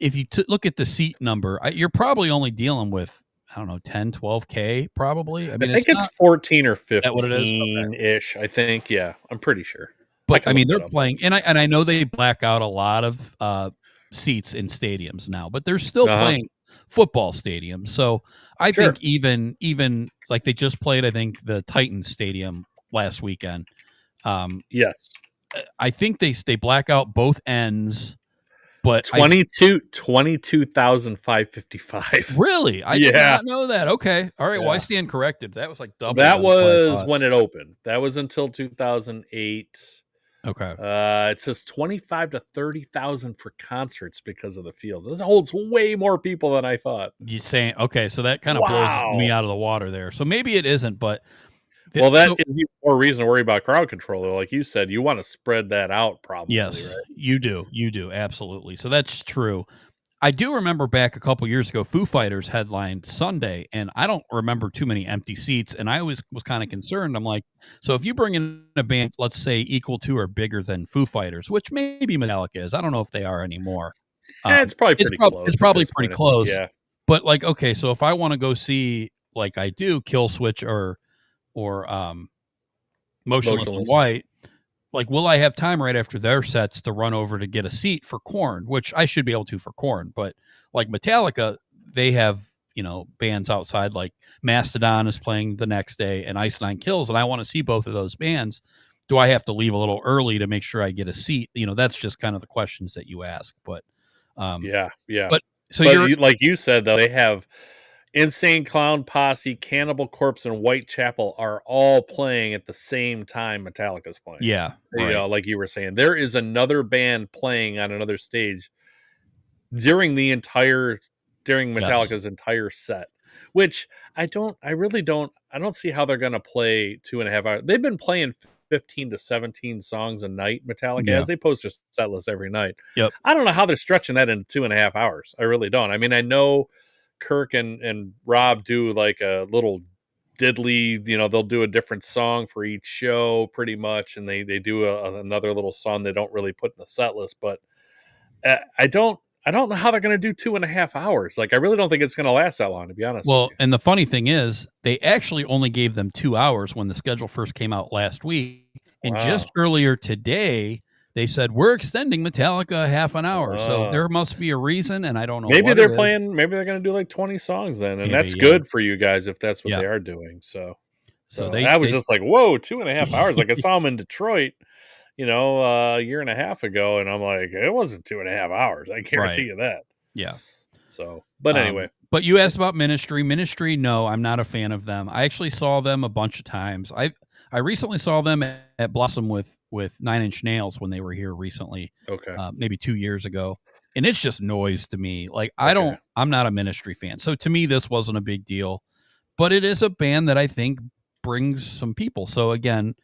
S2: if you look at the seat number, you're probably only dealing with, I don't know, 10, 12K probably. I
S1: I
S2: mean,
S1: think
S2: it's
S1: it's
S2: not
S1: 14 or
S2: that what it is. Okay.
S1: 15 ish. I think, yeah, I'm pretty sure. I
S2: But
S1: can
S2: I
S1: look
S2: mean, they're
S1: that up.
S2: playing, and I know they black out a lot of seats in stadiums now, but they're still
S1: Uh huh.
S2: playing football stadiums. So I think
S1: Sure.
S2: even like they just played, I think the Titans stadium last weekend. Um,
S1: Yes.
S2: I think they black out both ends, but
S1: 22,555.
S2: really I did
S1: Yeah.
S2: not know that. Okay, all right. Well, I
S1: Yeah.
S2: stand corrected. That was like double
S1: That
S2: than what I
S1: was
S2: thought.
S1: when it opened. That was until 2008.
S2: Okay,
S1: It says 25 to 30,000 for concerts because of the fields. This holds way more people than I thought.
S2: you saying okay? So that kind of blows me
S1: Wow.
S2: out of the water there. So maybe it isn't, but
S1: Well, that
S2: so
S1: is even more reason to worry about crowd control. Though. Like you said, you want to spread that out probably,
S2: yes,
S1: right?
S2: you do. You do. Absolutely. So that's true. I do remember back a couple years ago, Foo Fighters headlined Sunday, and I don't remember too many empty seats. And I always was kind of concerned. I'm like, so if you bring in a band, let's say equal to or bigger than Foo Fighters, which maybe Metallica is, I don't know if they are anymore.
S1: It's probably pretty
S2: It's
S1: close at
S2: probably
S1: this
S2: pretty
S1: point, I think.
S2: close.
S1: Yeah.
S2: But like, okay, so if I want to go see like I do Kill Switch or Motionless in
S1: Motionless.
S2: White, like, will I have time right after their sets to run over to get a seat for Korn, which I should be able to for Korn, but like Metallica, they have, bands outside like Mastodon is playing the next day and Ice Nine Kills, and I want to see both of those bands. Do I have to leave a little early to make sure I get a seat? That's just kind of the questions that you ask. But, um,
S1: Yeah, yeah.
S2: but so
S1: But
S2: you're,
S1: like you said, though, they have Insane Clown Posse, Cannibal Corpse, and Whitechapel are all playing at the same time Metallica's playing.
S2: yeah, right.
S1: Like you were saying, there is another band playing on another stage during the entire during
S2: Yes.
S1: Metallica's entire set, which I don't see how they're gonna play 2.5 hours. They've been playing 15 to 17 songs a night, Metallica
S2: Yeah.
S1: has. They post their set list every night.
S2: Yep.
S1: I don't know how they're stretching that into 2.5 hours. I really don't. I mean, I know Kirk and Rob do like a little diddly, they'll do a different song for each show pretty much, and they do another little song they don't really put in the set list, but I don't know how they're going to do 2.5 hours. Like, I really don't think it's going to last that long, to be honest with
S2: Well,
S1: you.
S2: and the funny thing is, they actually only gave them 2 hours when the schedule first came out last week, and just
S1: Wow.
S2: earlier today, they said, "We're extending Metallica half an hour." So
S1: Uh,
S2: there must be a reason, and I don't know what it is.
S1: maybe they're going to do like 20 songs then, and
S2: Maybe,
S1: that's
S2: yeah.
S1: good for you guys if that's what
S2: Yeah.
S1: they are doing.
S2: So
S1: So I was
S2: they
S1: just like, whoa, 2.5 hours. Like, I saw them in Detroit, a year and a half ago, and I'm like, it wasn't 2.5 hours. I guarantee
S2: Right.
S1: you that.
S2: Yeah.
S1: So, but anyway,
S2: But you asked about Ministry. Ministry, no, I'm not a fan of them. I actually saw them a bunch of times. I recently saw them at Blossom with Nine Inch Nails when they were here recently,
S1: okay.
S2: maybe 2 years ago, and it's just noise to me. Like
S1: Okay.
S2: I'm not a Ministry fan, so to me this wasn't a big deal. But it is a band that I think brings some people. So again,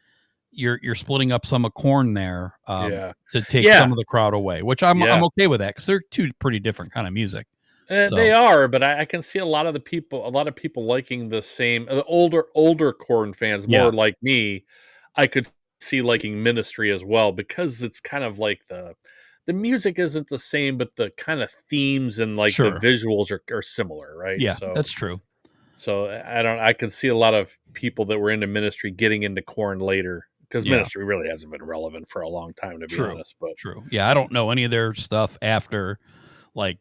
S2: you're splitting up some of Corn there
S1: Yeah.
S2: to take
S1: Yeah.
S2: some of the crowd away, which I'm
S1: Yeah.
S2: okay with that because they're two pretty different kind of music.
S1: They
S2: So
S1: are, but I can see a lot of people liking the same. The older Corn fans, more
S2: yeah,
S1: like me, I could see liking Ministry as well because it's kind of like the music isn't the same, but the kind of themes and like the
S2: Sure.
S1: visuals are similar, right?
S2: Yeah,
S1: So
S2: that's true.
S1: I can see a lot of people that were into Ministry getting into Korn later because
S2: Yeah,
S1: Ministry really hasn't been relevant for a long time, to be
S2: true.
S1: honest. But
S2: True. Yeah, I don't know any of their stuff after like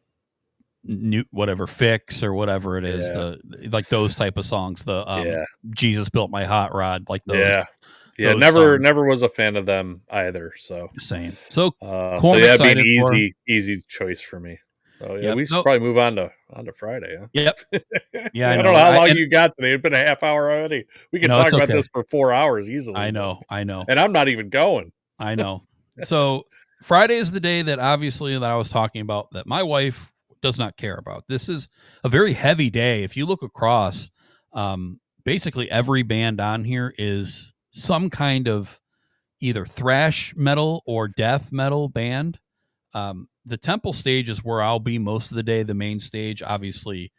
S2: new whatever fix or whatever it is,
S1: yeah,
S2: the like those type of songs, the
S1: yeah,
S2: Jesus built my hot rod, like
S1: yeah, yeah.
S2: those
S1: Never,
S2: songs.
S1: never was a fan of them either. So,
S2: Same. So
S1: so
S2: Corn
S1: yeah, it'd be an
S2: excited for.
S1: easy choice for me. So yeah,
S2: Yep.
S1: we should
S2: So
S1: probably move on to Friday.
S2: yep.
S1: Huh?
S2: Yeah, I
S1: I don't
S2: know.
S1: know how long
S2: And
S1: you got today. It's been a half hour already. We could
S2: no,
S1: talk
S2: it's
S1: about
S2: okay.
S1: this for 4 hours easily,
S2: I
S1: but
S2: know. I know.
S1: and I'm not even going.
S2: I know. So Friday is the day that obviously that I was talking about that my wife does not care about. This is a very heavy day. If you look across, basically every band on here is some kind of either thrash metal or death metal band. The temple stage is where I'll be most of the day. The main stage, obviously,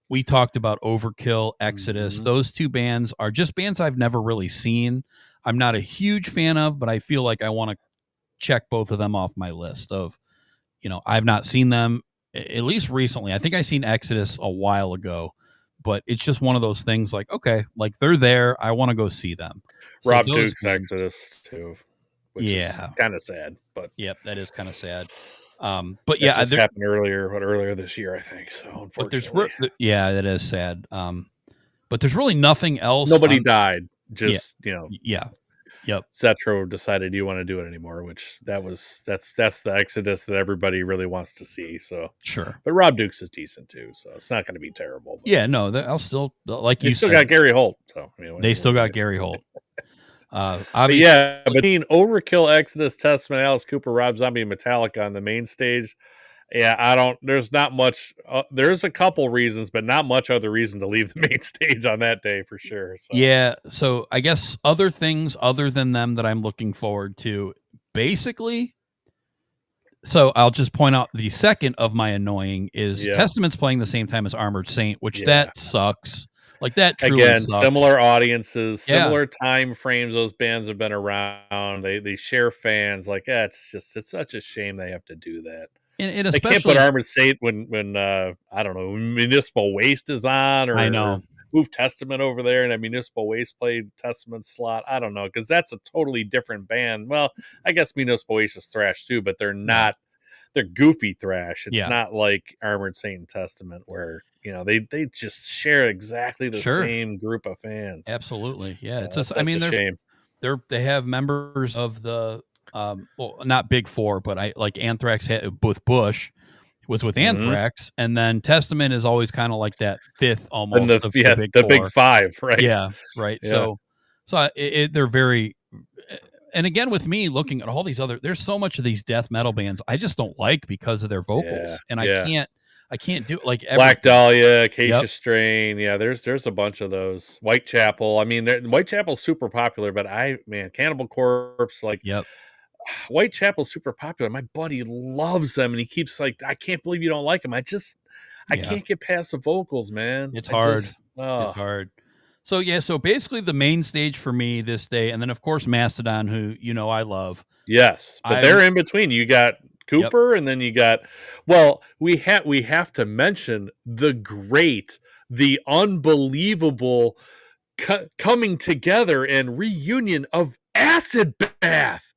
S2: we talked about Overkill, Exodus.
S1: Mhm.
S2: Those two bands are just bands I've never really seen. I'm not a huge fan of, but I feel like I want to check both of them off my list of, I've not seen them at least recently. I think I seen Exodus a while ago, but it's just one of those things like, okay, like they're there. I want to go see them. So
S1: Rob
S2: those
S1: Duke's
S2: bands,
S1: Exodus too, which is
S2: yeah,
S1: kind of sad, but
S2: yep, that is kind of sad. But
S1: that
S2: yeah,
S1: just happened earlier this year, I think. So
S2: but
S1: unfortunately,
S2: yeah, that is sad. But there's really nothing else
S1: nobody
S2: on.
S1: died.
S2: Yeah,
S1: Just
S2: yeah, yep,
S1: Zetro decided you want to do it anymore, which that's the Exodus that everybody really wants to see. So,
S2: sure.
S1: but Rob Dukes is decent too, so it's not going to be terrible. But
S2: Yeah, no, I'll still like
S1: they
S2: you
S1: still
S2: said,
S1: got Gary Holt, so I mean,
S2: they
S1: what
S2: still
S1: are you
S2: got
S1: gonna
S2: Gary
S1: do?
S2: Holt.
S1: But
S2: Obviously,
S1: yeah, between Overkill, Exodus, Testament, Alice Cooper, Rob Zombie, and Metallica on the main stage, yeah, I don't. There's not much. There's a couple reasons, but not much other reason to leave the main stage on that day for sure. So
S2: yeah. So I guess other things other than them that I'm looking forward to, basically. So I'll just point out the second of my annoying is
S1: yeah,
S2: Testament's playing the same time as Armored Saint, which
S1: yeah.
S2: that sucks. Like that truly
S1: Again,
S2: sucks.
S1: similar audiences,
S2: Yeah,
S1: similar time frames. Those bands have been around. They share fans. Like, yeah, it's such a shame they have to do that.
S2: and
S1: They can't put
S2: especially
S1: Armored Saint when I don't know, Municipal Waste is on,
S2: I
S1: or
S2: know.
S1: move Testament over there and have Municipal Waste play Testament slot. I don't know, because that's a totally different band. Well, I guess Municipal Waste is thrash too, but they're
S2: Yeah,
S1: not. They're goofy thrash. It's
S2: yeah,
S1: not like Armored Saint and Testament where they just share exactly the
S2: sure,
S1: same group of fans.
S2: absolutely. Yeah, it's
S1: That's
S2: just. I
S1: that's
S2: mean,
S1: a shame.
S2: they have members of the well, not Big Four, but I like Anthrax had with Bush was with
S1: Hmm.
S2: Anthrax, and then Testament is always kind of like that fifth
S1: And
S2: almost of the Big
S1: the big
S2: Four.
S1: five, right?
S2: Yeah, right.
S1: Yeah,
S2: They're very. And again, with me looking at all these other, there's so much of these death metal bands I just don't like because of their
S1: yeah,
S2: vocals, and
S1: yeah.
S2: I can't do like
S1: Black
S2: everything.
S1: Dahlia,
S2: Yep,
S1: Acacia Strain. Yeah, there's a bunch of those. Whitechapel. I mean, Whitechapel's super popular, but Cannibal Corpse, like
S2: yep,
S1: Whitechapel's super popular. My buddy loves them, and he keeps like, I can't believe you don't like them. I
S2: yeah.
S1: can't get past the vocals, man.
S2: It's
S1: I
S2: hard.
S1: just,
S2: It's hard. So yeah, so basically the main stage for me this day, and then of course Mastodon, who I love.
S1: yes, but
S2: I'm
S1: they're in between. You got
S2: Yep.
S1: Cooper, and then you got. Well, we have to mention the unbelievable coming together and reunion of Acid Bath.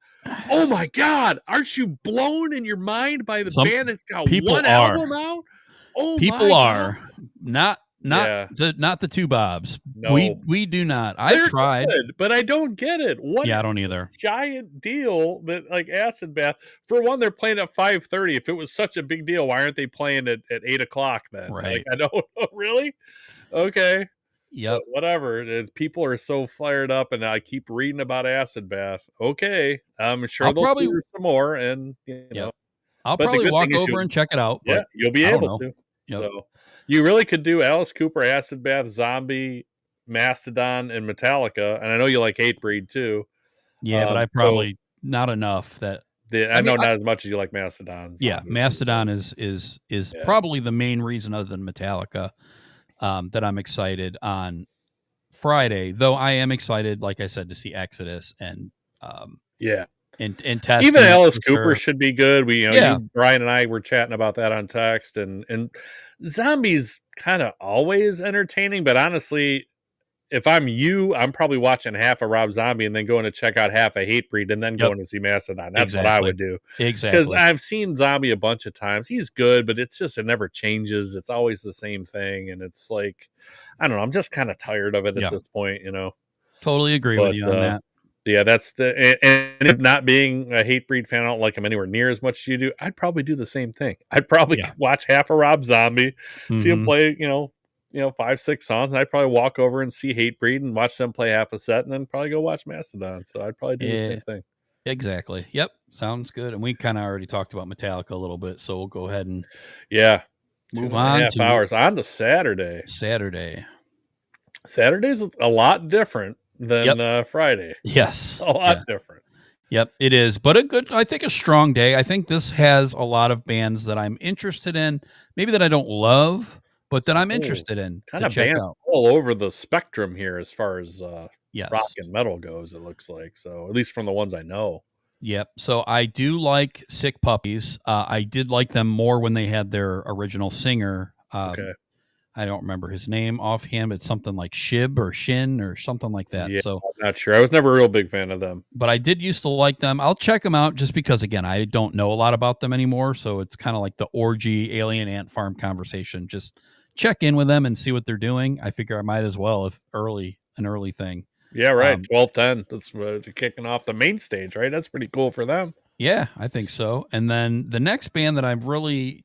S1: Oh my God! Aren't you blown in your mind by the
S2: Some
S1: band that's got
S2: people
S1: one
S2: are.
S1: album out? Oh
S2: People
S1: my God!
S2: are not
S1: Yeah,
S2: the two Bobs. We
S1: no,
S2: we do not. I've
S1: they're
S2: tried.
S1: good, but I don't get it. What
S2: Yeah, I don't either.
S1: giant deal that like Acid Bath? For one, they're playing at 5:30. If it was such a big deal, why aren't they playing at 8 o'clock then? Like
S2: Right.
S1: I don't know, really. Okay, but
S2: Yep.
S1: whatever. People are so fired up, and I keep reading about Acid Bath. Okay, I'm sure
S2: I'll
S1: they'll
S2: probably
S1: tour some more, and
S2: Yep. I'll
S1: But the
S2: probably
S1: good thing
S2: walk
S1: is
S2: over and check it out,
S1: yeah,
S2: but
S1: you'll be
S2: I don't
S1: able
S2: know.
S1: to.
S2: Yep.
S1: So you really could do Alice Cooper, Acid Bath, Zombie, Mastodon, and Metallica, and I know you like Hatebreed too.
S2: Yeah, but I
S1: So
S2: probably not enough that
S1: I
S2: I mean,
S1: know not as much as you like Mastodon,
S2: yeah,
S1: obviously. So
S2: Mastodon is
S1: yeah,
S2: probably the main reason other than Metallica that I'm excited on Friday, though I am excited, like I said, to see Exodus and um,
S1: yeah.
S2: and
S1: Even
S2: testing it
S1: Alice
S2: for
S1: Cooper
S2: sure.
S1: should be good.
S2: Yeah.
S1: Brian and I were chatting about that on text, and zombies kind of always entertaining. But honestly, if I'm you, I'm probably watching half of Rob Zombie and then going to check out half of Hatebreed and then
S2: Yep.
S1: going to see Mastodon. That's what I
S2: Exactly.
S1: would do because
S2: Exactly.
S1: I've seen Zombie a bunch of times. He's good, but it's just it never changes. It's always the same thing, and it's like I don't know. I'm just kind of tired of it at
S2: Yeah.
S1: this point.
S2: Totally agree with
S1: But
S2: you on that.
S1: yeah, that's and if not being a hate breed fan, I don't like him anywhere near as much as you do. I'd probably do the same thing. I'd probably
S2: Yeah.
S1: watch half of Rob Zombie, see him
S2: Mhm.
S1: play, 5, 6 songs, and I'd probably walk over and see hate breed and watch them play half a set, and then probably go watch Mastodon. So I'd probably do the
S2: Eh,
S1: same thing.
S2: exactly. Yep. Sounds good. And we kind of already talked about Metallica a little bit, so we'll go ahead and
S1: Yeah, two
S2: move
S1: and a
S2: on
S1: half
S2: to
S1: hours on to Saturday.
S2: Saturday.
S1: Saturday's a lot different
S2: Yep.
S1: than Friday.
S2: Yes.
S1: A lot
S2: Yeah.
S1: different.
S2: Yep, it is. But I think a strong day. I think this has a lot of bands that I'm interested in, maybe that I don't love, but that
S1: So
S2: I'm interested in
S1: kind
S2: to
S1: of
S2: check
S1: bands
S2: out.
S1: all over the spectrum here as far as rock
S2: Yes.
S1: and metal goes. It looks like so, at least from the ones I know.
S2: Yep. So I do like Sick Puppies. I did like them more when they had their original singer.
S1: Okay,
S2: I don't remember his name offhand, but it's something like Shib or Shin or something like that.
S1: yeah,
S2: So,
S1: I'm not sure. I was never a real big fan of them.
S2: but I did used to like them. I'll check them out just because, again, I don't know a lot about them anymore. So it's kind of like the orgy alien ant farm conversation. Just check in with them and see what they're doing. I figure I might as well if an early thing.
S1: Yeah, right.
S2: Um,
S1: 12-10. That's kicking off the main stage, right? That's pretty cool for them.
S2: yeah, I think so. And then the next band that I really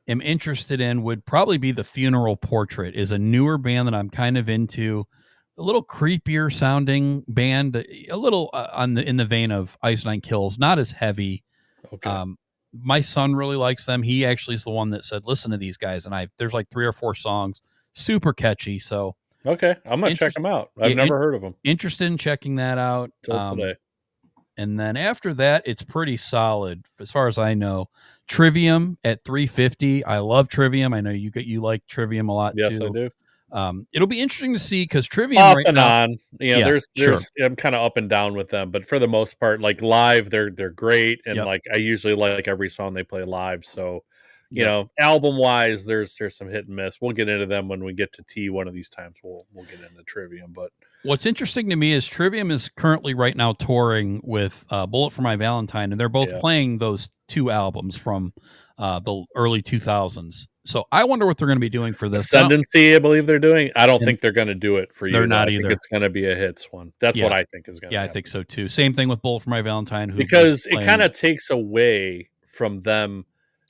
S2: am interested in would probably be the Funeral Portrait. Is a newer band that I'm kind of into. A little creepier sounding band, a little in the vein of Ice Nine Kills, not as heavy.
S1: Okay,
S2: Um, my son really likes them. He actually is the one that said, "Listen to these guys," and there's like 3 or 4 songs, super catchy. So
S1: okay. I'm gonna check
S2: interest,
S1: them out. I've
S2: yeah,
S1: never heard of them
S2: interested in checking that out.
S1: till today.
S2: And then after that, it's pretty solid as far as I know. Trivium at 350. I love Trivium. I know you like Trivium a lot
S1: Yes, I
S2: too.
S1: do.
S2: It'll be interesting to see because Trivium
S1: Off
S2: right
S1: and
S2: now.
S1: on.
S2: Yeah, sure.
S1: There's I'm kind of up and down with them, but for the most part, like live, they're great, and
S2: Yep.
S1: like I usually like every song they play live. So,
S2: Yep.
S1: album wise, there's some hit and miss. We'll get into them when we get to T one of these times. We'll get into Trivium, but
S2: What's interesting to me is Trivium is currently right now touring with Bullet for My Valentine, and they're both
S1: yeah,
S2: playing those 2 albums from the early 2000s. So I wonder what they're going to be doing for this.
S1: Ascendancy, I believe they're doing. I don't
S2: And
S1: think they're going to do it for
S2: they're
S1: you though.
S2: not
S1: I think
S2: either.
S1: it's going to be a hits one. That's what
S2: Yeah.
S1: I think is going to
S2: Yeah, I
S1: happen
S2: think so too. Same thing with Bullet for My Valentine, who was
S1: because it kind
S2: playing.
S1: of takes away from them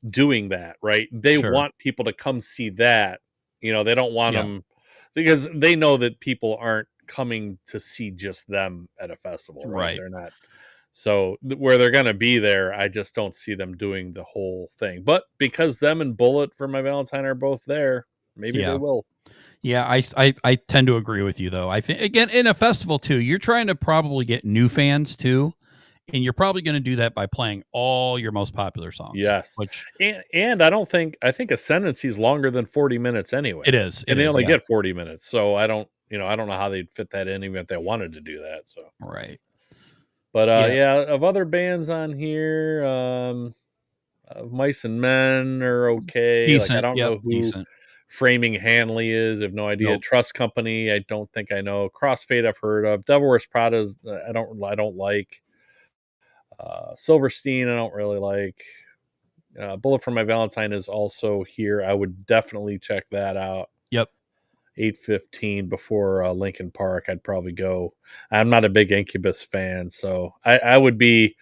S1: doing that, right? They
S2: Sure.
S1: want people to come see that. They don't want
S2: Yeah.
S1: them because they know that people aren't coming to see just them at a festival, right?
S2: Right.
S1: They're not. So where they're going to be there, I just don't see them doing the whole thing. But because them and Bullet for My Valentine are both there, maybe they
S2: Yeah.
S1: will.
S2: Yeah, I tend to agree with you though. I think again in a festival too, you're trying to probably get new fans too, and you're probably going to do that by playing all your most popular songs,
S1: Yes.
S2: which
S1: And I think Ascendancy is longer than 40 minutes anyway.
S2: it is. It
S1: And they
S2: is.
S1: only
S2: Yeah.
S1: get 40 minutes. So I don't know how they'd fit that in even if they wanted to do that. So,
S2: Right.
S1: but
S2: Yeah.
S1: yeah, of other bands on here, Mice and Men are okay. Like I
S2: Decent.
S1: don't
S2: Yep.
S1: know who
S2: Decent.
S1: Framing Hanley is. I have no idea.
S2: Nope.
S1: Trust Company, I don't think I know. Crossfade I've heard of. Devil Wears Prada's I don't like. Silverstein I don't really like. Bullet for My Valentine is also here. I would definitely check that out.
S2: Yep.
S1: 8:15 before Lincoln Park. I'd probably go. I'm not a big Incubus fan, so I would be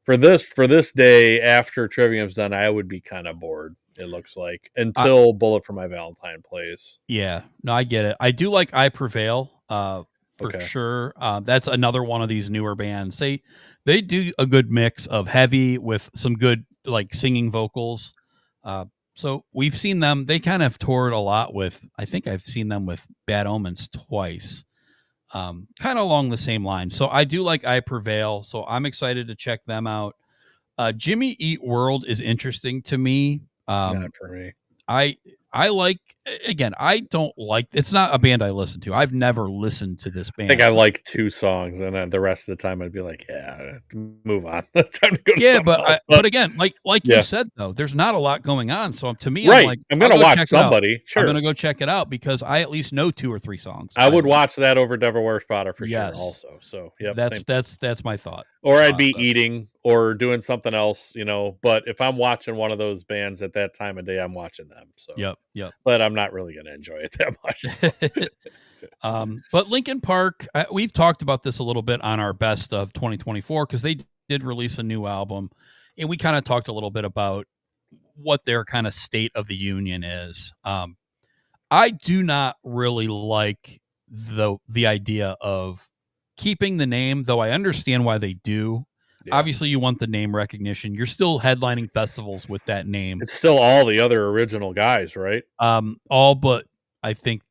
S1: for this day after Trivium's done. I would be kind of bored. It looks like
S2: I,
S1: until Bullet for My Valentine plays.
S2: yeah. No, I get it. I do like I Prevail. For
S1: Okay,
S2: sure. That's another one of these newer bands. They do a good mix of heavy with some good like singing vocals. So we've seen them. They kind of toured a lot with. I think I've seen them with Bad Omens twice. Kind of along the same line. So I do like I Prevail. So I'm excited to check them out. Jimmy Eat World is interesting to me.
S1: not for me.
S2: I I like, again, I don't like, it's not a band I listen to. I've never listened to this
S1: I think
S2: band.
S1: I like 2 songs, and then the rest of the time I'd be like, "Yeah, move on. It's time to go to
S2: Yeah,
S1: something
S2: but
S1: else."
S2: but again, like you
S1: Yeah.
S2: said though, there's not a lot going on. So to me, I'm
S1: Right.
S2: like,
S1: I'm
S2: I'll
S1: gonna
S2: go
S1: watch
S2: check it out.
S1: somebody,
S2: I'm
S1: sure.
S2: gonna go check it out because I at least know 2 or 3 songs
S1: I
S2: by
S1: would
S2: them.
S1: watch that over Devil Wears Prada for sure
S2: Yes,
S1: also, so, yep,
S2: that's
S1: same thing.
S2: that's that's my thought
S1: Or I'd be
S2: process.
S1: eating or doing something else, but if I'm watching one of those bands at that time of day, I'm watching them, so
S2: Yep, yep.
S1: but I'm not really gonna enjoy it that much, so
S2: But Linkin Park, we've talked about this a little bit on our best of 2024 because they did release a new album, and we kind of talked a little bit about what their kind of state of the union is. I do not really like the idea of keeping the name, though I understand why they do.
S1: yeah.
S2: Obviously, you want the name recognition. You're still headlining festivals with that name.
S1: It's still all the other original guys, right?
S2: All but I think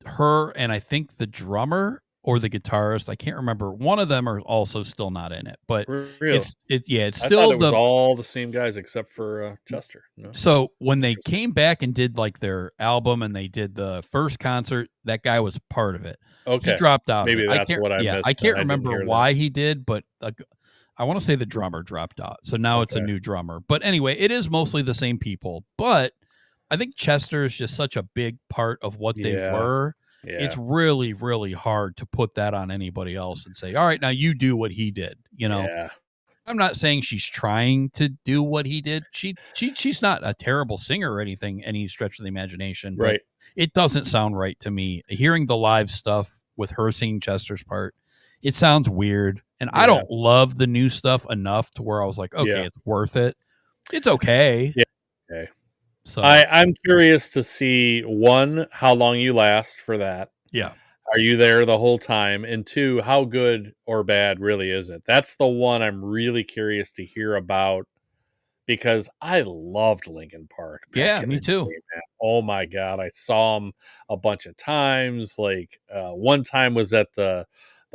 S2: her and I think the drummer or the guitarist, I can't remember. One of them are also still not in it, but
S1: Real.
S2: it's
S1: I thought
S2: still
S1: it was
S2: the.
S1: all the same guys except for, Chester, no?
S2: So when they
S1: Interesting.
S2: came back and did like their album and they did the first concert, that guy was part of it. He
S1: Okay.
S2: dropped out of it.
S1: Maybe that's what I
S2: I
S1: missed then,
S2: can't
S1: I didn't
S2: remember
S1: hear that.
S2: why he did, but I want to say the drummer dropped out. So now it's a
S1: Okay.
S2: new drummer. But anyway, it is mostly the same people. But I think Chester is just such a big part of what they
S1: Yeah.
S2: were.
S1: Yeah.
S2: It's really, really hard to put that on anybody else and say, all right, now you do what he did.
S1: Yeah.
S2: I'm not saying she's trying to do what he did. She's not a terrible singer or anything, any stretch of the imagination, but
S1: Right.
S2: it doesn't sound right to me. Hearing the live stuff with her singing Chester's part, it sounds weird. And I
S1: Yeah.
S2: don't love the new stuff enough to where I was like, okay,
S1: Yeah.
S2: it's worth it. It's okay.
S1: Yeah. Okay.
S2: So
S1: I'm curious to see, 1, how long you last for that.
S2: yeah.
S1: Are you there the whole time? And 2, how good or bad really is it? That's the one I'm really curious to hear about because I loved Linkin Park back
S2: Yeah,
S1: in
S2: me
S1: the
S2: too.
S1: day, man. Oh my god, I saw them a bunch of times. Like, one time was at the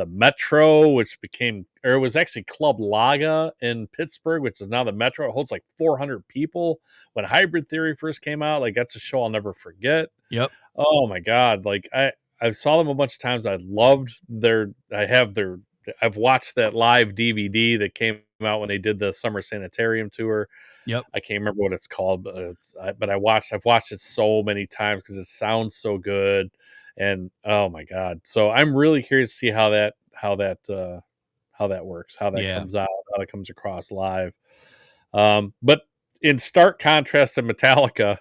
S1: Metro, which became, or it was actually Club Laga in Pittsburgh, which is now the Metro. It holds like 400 people. When Hybrid Theory first came out, like that's a show I'll never forget.
S2: Yep.
S1: Oh my god, like I saw them a bunch of times. I've watched that live DVD that came out when they did the Summer Sanitarium tour.
S2: Yep.
S1: I can't remember what it's called, but I've watched it so many times because it sounds so good, and oh my god! So I'm really curious to see how that works, how that
S2: Yeah.
S1: comes out, how that comes across live. But in stark contrast to Metallica,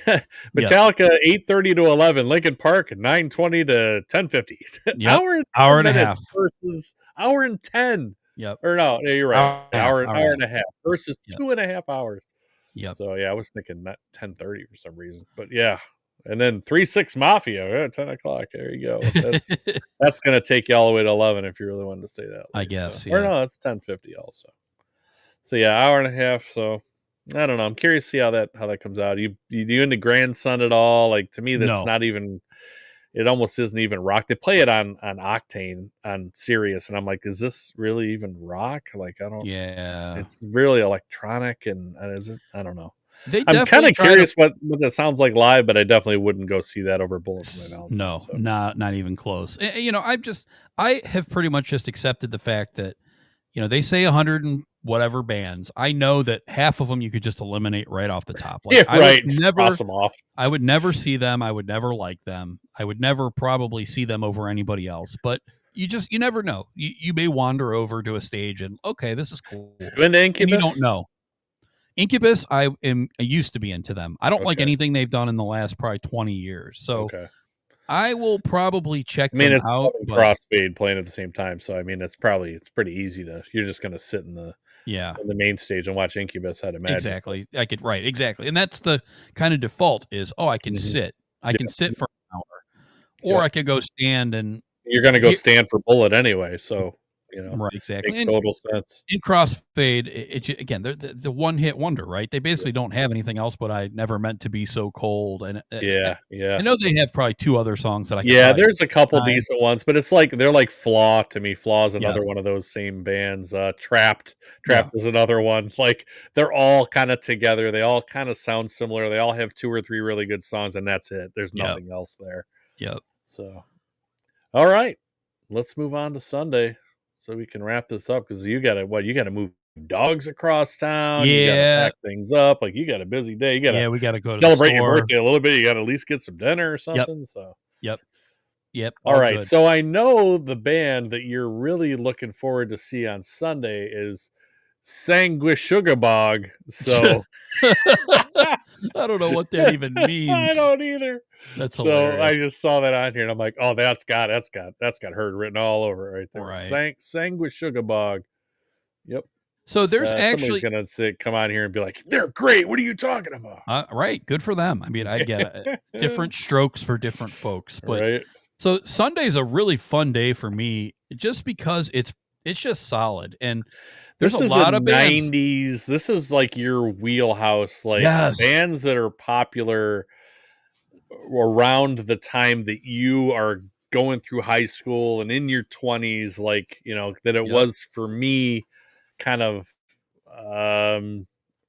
S2: Yes.
S1: Metallica 8:30 to 11, Linkin Park 9:20 to 10:50,
S2: Yep.
S1: hour and
S2: Hour
S1: 10
S2: and a
S1: minutes
S2: half.
S1: versus hour and 10.
S2: Yep.
S1: Or no, you're right.
S2: Hour and a half. Hour and a
S1: Hour
S2: half.
S1: and a half versus
S2: Yep.
S1: 2.5 hours.
S2: Yep.
S1: So yeah, I was thinking that 10:30 for some reason, but yeah. And then 3-6 Mafia at 10 o'clock. There you go. That's gonna take you all the way to 11 if you really wanted to stay that
S2: I
S1: late.
S2: guess.
S1: Or
S2: Yeah.
S1: no, it's 10:50 also. So yeah, hour and a half. So I don't know. I'm curious to see how that comes out. You into Grandson at all? Like to me, that's
S2: No.
S1: not even. It almost isn't even rock. They play it on Octane on Sirius, and I'm like, is this really even rock? Like I don't.
S2: Yeah.
S1: It's really electronic, and I don't know.
S2: They
S1: I'm kind
S2: definitely
S1: of
S2: try to.
S1: curious what that sounds like live, but I definitely wouldn't go see that over Bullet for My Valentine.
S2: No,
S1: So
S2: not even close. I have pretty much just accepted the fact that they say 100 and whatever bands. I know that half of them you could just eliminate right off the top. Like
S1: yeah,
S2: I would
S1: right. Cross them off.
S2: I would never see them. I would never like them. I would never probably see them over anybody else. But you never know. You may wander over to a stage and okay, this is cool,
S1: Been to
S2: and you
S1: Incubus?
S2: don't know. Incubus, I used to be into them. I don't like
S1: Okay.
S2: anything they've done in the last probably 20 years. So
S1: Okay.
S2: I will probably check
S1: I mean,
S2: them
S1: it's
S2: out. But
S1: Crossfade playing at the same time, so I mean, it's pretty easy to. You're just gonna sit in the
S2: yeah,
S1: main stage and watch Incubus. I'd imagine.
S2: exactly. I could right, exactly. And that's the kind of default is, I can
S1: Mhm.
S2: sit. I can sit for an hour. Or
S1: Yep.
S2: I could go stand and
S1: You're gonna go
S2: he-
S1: stand for Bullet anyway, so You know,
S2: Right, exactly.
S1: makes
S2: And
S1: total sense.
S2: in Crossfade, again, they're the one hit wonder, right? They basically don't have anything else but I Never Meant to Be So Cold. And
S1: Yeah,
S2: I
S1: yeah.
S2: know they have probably two other songs that I could
S1: Yeah,
S2: probably
S1: there's a couple
S2: time.
S1: decent ones, but it's like they're like Flaw to me. Flaw's
S2: Yes.
S1: another one of those same bands. Trapped.
S2: Yeah.
S1: Trapped is another one. Like they're all kind of together. They all kind of sound similar. They all have 2 or 3 really good songs, and that's it. There's
S2: Yep.
S1: nothing else there.
S2: Yep.
S1: So, all right, let's move on to Sunday so we can wrap this up because you got to what? You got to move dogs across town. You got to
S2: Yeah.
S1: pack things up. Like you got a busy day. You got to
S2: Yeah, we gotta go to the
S1: celebrate your
S2: store.
S1: birthday a little bit. You got to at least get some dinner or
S2: Yep.
S1: something. So.
S2: Yep. Yep.
S1: All
S2: All
S1: right,
S2: good.
S1: so I know the band that you're really looking forward to see on Sunday is Sanguishugabog. So
S2: I don't know what that even
S1: I
S2: means.
S1: don't either.
S2: That's
S1: So
S2: hilarious.
S1: I just saw that on here and I'm like, oh, that's got Hurd written all over it right there.
S2: Right.
S1: Sanguishugabog. Yep.
S2: So there's
S1: Somebody's
S2: actually
S1: gonna come on here and be like, they're great. What are you talking about?
S2: right, good for them. I mean, I get it. Different strokes for different folks, but
S1: Right.
S2: so Sunday's a really fun day for me just because it's just solid and there's a
S1: This is a
S2: lot of bands.
S1: 90s. This is like your wheelhouse, like
S2: Yes.
S1: bands that are popular around the time that you are going through high school and in your 20s, like, that it
S2: Yep.
S1: was for me kind of um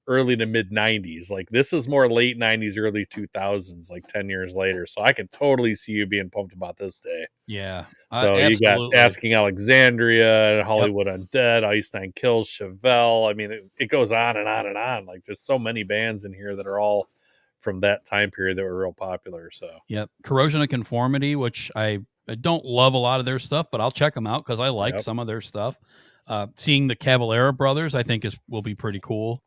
S1: early to mid 90s. Like this is more late 90s, early 2000s, like 10 years later. So I can totally see you being pumped about this day.
S2: Yeah.
S1: So you got
S2: Absolutely.
S1: Asking Alexandria,
S2: Yep.
S1: Hollywood Undead, Ice Nine Kills, Chevelle. I mean, it goes on and on and on. Like there's so many bands in here that are all from that time period that were real popular. So
S2: Yep. Corrosion of Conformity, which I don't love a lot of their stuff, but I'll check them out because I like
S1: yep.
S2: some of their stuff. Seeing the Cavalera brothers, I think will be pretty cool.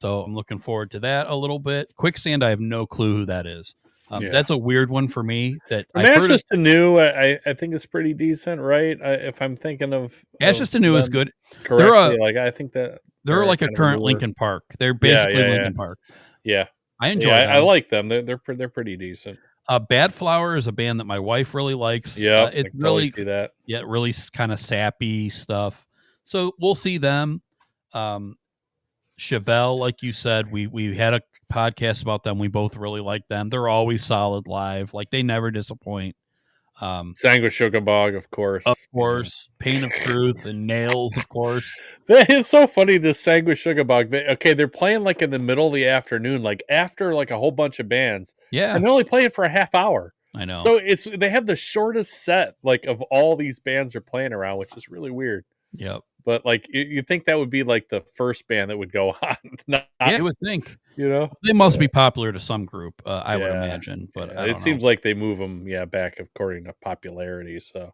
S2: So I'm looking forward to that a little bit. Quicksand, I have no clue who that is.
S1: Yeah.
S2: That's a weird one for me. That
S1: From
S2: I've heard of.
S1: Ashes to New, I think it's pretty decent, right? If I'm thinking of
S2: Ashes to New is
S1: them
S2: good.
S1: correctly, like I think that
S2: They're like a
S1: kind of a
S2: current
S1: newer.
S2: Linkin Park. They're
S1: Yeah,
S2: basically
S1: yeah, yeah,
S2: Linkin Park.
S1: yeah.
S2: I enjoy
S1: Yeah, I
S2: them.
S1: like them. They're pretty decent.
S2: Bad Flower is a band that my wife really likes.
S1: Yeah,
S2: It's
S1: I can totally
S2: really,
S1: see that.
S2: yeah, really kind of sappy stuff. So we'll see them. Chevelle, like you said, we had a podcast about them. We both really like them. They're always solid live. Like they never disappoint.
S1: Sanguishugabog, of course.
S2: Of course, Pain of Truth and Nails, of course.
S1: That is so funny. This Sanguishugabog. They're playing like in the middle of the afternoon, like after like a whole bunch of bands,
S2: Yeah,
S1: and they're only playing for a half hour.
S2: I know.
S1: So they have the shortest set like of all these bands are playing around, which is really weird.
S2: Yep.
S1: But like you think that would be like the first band that would go on? Not,
S2: Yeah, you would think.
S1: They
S2: must be popular to some group. I would
S1: Yeah,
S2: imagine, but
S1: yeah.
S2: I
S1: It
S2: don't know.
S1: seems like they move them, back according to popularity. So,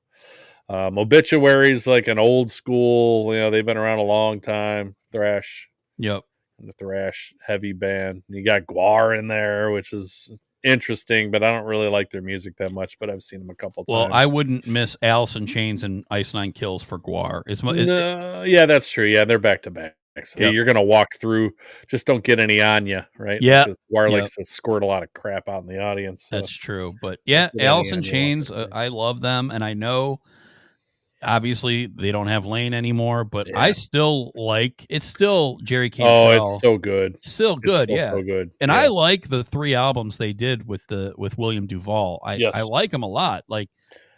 S1: Obituary's like an old school. They've been around a long time. Thrash,
S2: Yep.
S1: the thrash heavy band. You got Guar in there, which is interesting, but I don't really like their music that much. But I've seen them a couple
S2: Well,
S1: times.
S2: I wouldn't miss Alice in Chains and Ice Nine Kills for Guar.
S1: No, yeah, that's true. Yeah, they're back to back. So
S2: Yep.
S1: you're gonna walk through. Just don't get any on you, right?
S2: Yeah,
S1: Because Guar
S2: yep.
S1: likes to squirt a lot of crap out in the audience. So
S2: That's true. But
S1: don't
S2: yeah,
S1: get
S2: Alice
S1: any
S2: in
S1: on you walking
S2: Chains,
S1: through.
S2: I love them, and I know obviously they don't have Lane anymore, but I
S1: Yeah.
S2: still like it's still Jerry
S1: Oh, it's
S2: Cantrell.
S1: so good.
S2: Still
S1: It's
S2: good,
S1: still
S2: yeah.
S1: so good.
S2: And
S1: Yeah.
S2: I like the 3 albums they did with William Duvall. I
S1: Yes.
S2: like them a lot. Like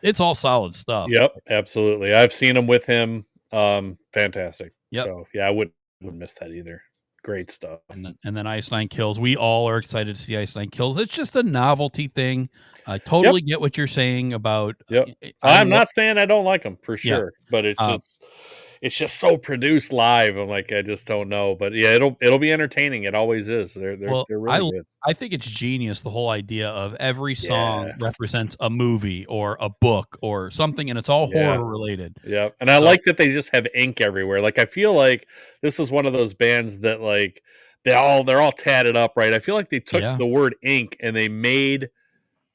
S2: it's all solid stuff.
S1: Yep, absolutely. I've seen him with him. Fantastic.
S2: Yep.
S1: So yeah, I wouldn't miss that either. Great stuff.
S2: And then Ice Nine Kills. We all are excited to see Ice Nine Kills. It's just a novelty thing. I totally get what you're saying about.
S1: Yep.
S2: I
S1: I'm
S2: love.
S1: not saying I don't like them for
S2: Yeah.
S1: sure, but it's just so produced live. I'm like, I just don't know. But yeah, it'll be entertaining. It always is. They're
S2: Well,
S1: really good.
S2: I think it's genius, the whole idea of every song
S1: Yeah.
S2: represents a movie or a book or something, and it's all
S1: Yeah.
S2: horror related.
S1: Yeah. And I
S2: So
S1: like that they just have ink everywhere. Like I feel like this is one of those bands that like they're all tatted up, right? I feel like they took
S2: yeah.
S1: the word ink and they made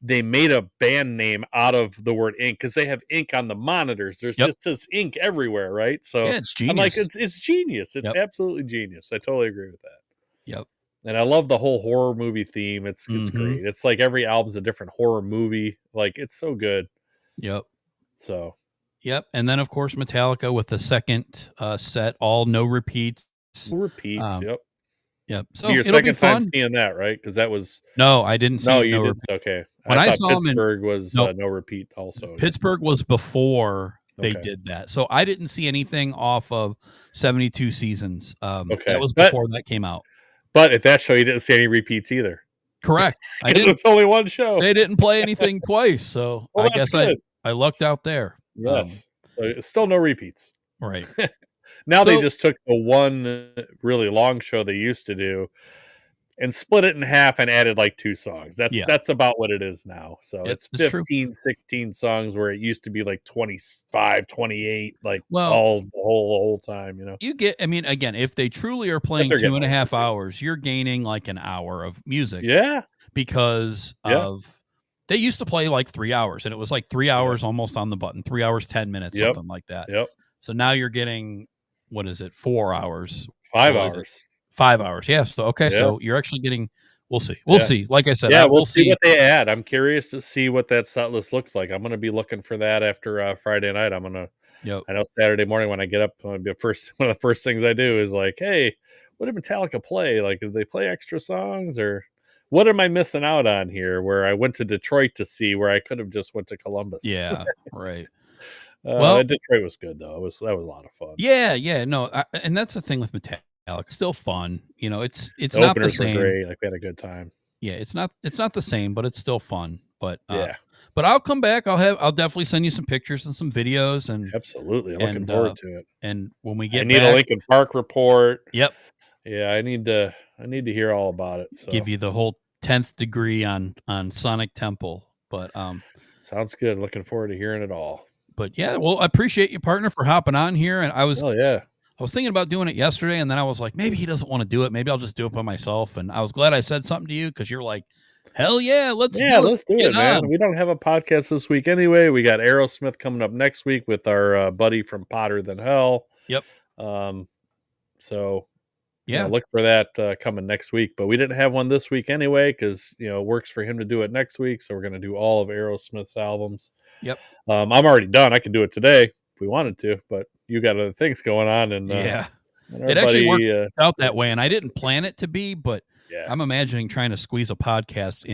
S1: a band name out of the word ink because they have ink on the monitors. There's
S2: Yep.
S1: just this ink everywhere, right? So
S2: Yeah, it's
S1: I'm like,
S2: genius.
S1: it's genius. It's
S2: Yep.
S1: absolutely genius. I totally agree with that.
S2: Yep.
S1: And I love the whole horror movie theme. It's
S2: Mhm.
S1: great. It's like every album's a different horror movie. Like it's so good.
S2: Yep.
S1: So
S2: Yep. And then of course Metallica with the second set, all no repeats.
S1: No repeats.
S2: Um,
S1: Yep.
S2: yep.
S1: Be
S2: So
S1: your
S2: it'll be
S1: second time
S2: fun.
S1: seeing that, right? Because that was
S2: No, I didn't
S1: no,
S2: see
S1: you
S2: no
S1: did.
S2: repeat.
S1: Okay,
S2: When
S1: I
S2: I
S1: thought
S2: saw them in
S1: Pittsburgh was
S2: no
S1: no repeat. Also, yeah.
S2: Pittsburgh was before they
S1: Okay,
S2: did that. So I didn't see anything off of 72 Seasons. That
S1: okay,
S2: was before that came out.
S1: but at that show, you didn't see any repeats either
S2: Correct. I
S1: because
S2: didn't
S1: it's only one show.
S2: they didn't play anything twice, so
S1: Well,
S2: I
S1: that's
S2: guess
S1: good.
S2: I lucked out there.
S1: Yes, so it's still no repeats.
S2: Right.
S1: Now they
S2: So
S1: just took the one really long show they used to do and split it in half and added like 2 songs.
S2: yeah,
S1: That's about what it is now. So
S2: yep,
S1: it's
S2: it's true.
S1: 15, 16 songs where it used to be like 25, 28, like
S2: Well,
S1: all the whole time, you know.
S2: you get I mean, again, if they truly are
S1: But
S2: playing
S1: they're
S2: two
S1: getting
S2: and a
S1: older
S2: half
S1: too.
S2: hours, you're gaining like an hour of music
S1: Yeah,
S2: because
S1: yeah,
S2: of they used to play like 3 hours and it was like three
S1: yep,
S2: hours almost on the button, 3 hours, 10 minutes,
S1: yep,
S2: something like that.
S1: yep.
S2: So now you're getting, what is it, 4 hours?
S1: 5
S2: Well, is it
S1: hours.
S2: 5 hours? Yeah. So, okay.
S1: Yeah,
S2: So you're actually getting, we'll see. We'll
S1: yeah.
S2: see. Like I said,
S1: Yeah, we'll
S2: we'll
S1: see
S2: see.
S1: what they add. I'm curious to see what that set list looks like. I'm gonna be looking for that after, Friday night.
S2: Yep.
S1: I know Saturday morning when I get up, the first one of the first things I do is like, "Hey, what did Metallica play? Like, did they play extra songs or what am I missing out on here where I went to Detroit to see where I could have just went to Columbus?"
S2: Yeah. Right. Well,
S1: Detroit was good though. That was a lot of fun.
S2: yeah. Yeah. No. And that's the thing with Metallica. Still fun. It's
S1: The
S2: not the
S1: openers were
S2: same.
S1: great. Like, we had a good time.
S2: Yeah. It's not the same, but it's still fun.
S1: Yeah,
S2: But I'll come back. I'll definitely send you some pictures and some videos
S1: absolutely. I'm looking
S2: and,
S1: forward to it.
S2: and when we
S1: I
S2: get
S1: need a
S2: back,
S1: Lincoln Park report.
S2: yep,
S1: Yeah, I need to hear all about it. So
S2: give you the whole 10th degree on Sonic Temple.
S1: sounds good. Looking forward to hearing it all.
S2: But yeah, well, I appreciate you, partner, for hopping on here. And
S1: Oh yeah.
S2: I was thinking about doing it yesterday, and then I was like, maybe he doesn't want to do it. Maybe I'll just do it by myself. And I was glad I said something to you because you're like, hell yeah, let's
S1: Yeah,
S2: do it.
S1: let's do
S2: Get
S1: it, man.
S2: on.
S1: We don't have a podcast this week anyway. We got Aerosmith coming up next week with our buddy from Potter Than Hell.
S2: Yep.
S1: Um, so
S2: Yeah.
S1: look for that coming next week. But we didn't have one this week anyway because it works for him to do it next week. So we're going to do all of Aerosmith's albums.
S2: Yep.
S1: I'm already done. I could do it today if we wanted to, but you got other things going on, and
S2: Yeah.
S1: our
S2: It actually worked
S1: buddy,
S2: out that way. And I didn't plan it to be, but
S1: yeah,
S2: I'm imagining trying to squeeze a podcast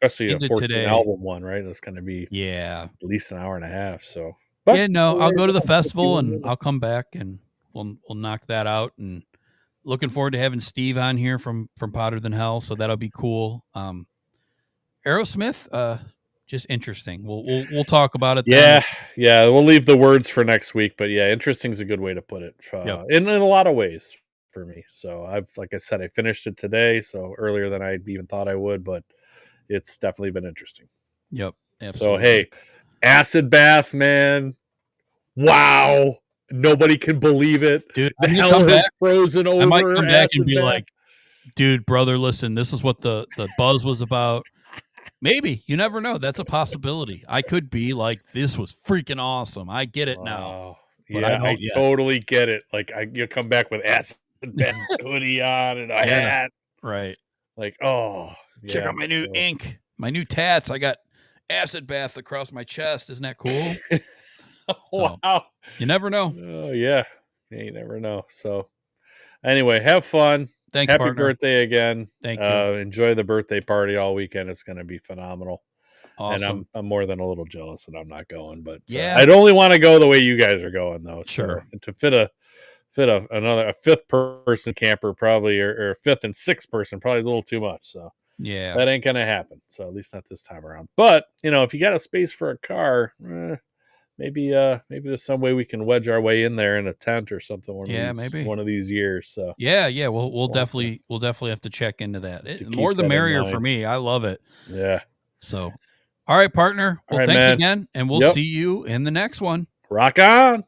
S1: especially a
S2: into
S1: 14
S2: today.
S1: album one, right? That's going to be
S2: Yeah.
S1: at least an hour and a half. So, but
S2: Yeah, no, I'll
S1: there you
S2: go to the
S1: go,
S2: festival
S1: 51
S2: and I'll
S1: minutes.
S2: come back and we'll knock that out. And looking forward to having Steve on here from Potter Than Hell, so that'll be cool. Aerosmith, just interesting. We'll talk about it then.
S1: Yeah. We'll leave the words for next week, but yeah, interesting is a good way to put it.
S2: Yep.
S1: In a lot of ways for me. So like I said, I finished it today, so earlier than I even thought I would, but it's definitely been interesting.
S2: Yep.
S1: So
S2: Absolutely.
S1: hey, acid bath, man. Wow. Nobody can believe it.
S2: Dude,
S1: The
S2: I'm gonna
S1: hell
S2: come
S1: has
S2: back.
S1: frozen
S2: I might
S1: over
S2: come back and
S1: acid
S2: be
S1: bath.
S2: like, dude, brother, listen, this is what the buzz was about. Maybe. You never know. That's a possibility. I could be like, this was freaking awesome. I get it now.
S1: Wow.
S2: But I
S1: Yeah, I
S2: don't yet.
S1: totally get it. Like you come back with acid bath hoodie on and a
S2: Yeah.
S1: hat.
S2: Right.
S1: Like, oh,
S2: Check
S1: yeah.
S2: out my new ink, my new tats. I got acid bath across my chest. Isn't that cool? So,
S1: Wow.
S2: you never know.
S1: Oh, yeah. Yeah, you never know. So, anyway, have fun.
S2: Thanks,
S1: Happy
S2: partner.
S1: birthday again.
S2: Thank you.
S1: Enjoy the birthday party all weekend. It's going to be phenomenal.
S2: Awesome.
S1: And I'm more than a little jealous that I'm not going, but
S2: Yeah.
S1: I'd only want to go the way you guys are going though.
S2: Sure.
S1: So, to fit a fifth person camper probably or a fifth and sixth person probably is a little too much. So
S2: Yeah.
S1: that ain't gonna happen. So at least not this time around. But if you got a space for a car, maybe there's some way we can wedge our way in there in a tent or something.
S2: Maybe
S1: one of these years. So
S2: yeah. We'll definitely have to check into that.
S1: keep
S2: More the
S1: that in
S2: merrier
S1: mind.
S2: for me. I love it.
S1: Yeah.
S2: So, all right, partner. Well,
S1: All right,
S2: thanks
S1: man.
S2: again, and we'll
S1: Yep.
S2: see you in the next one.
S1: Rock on.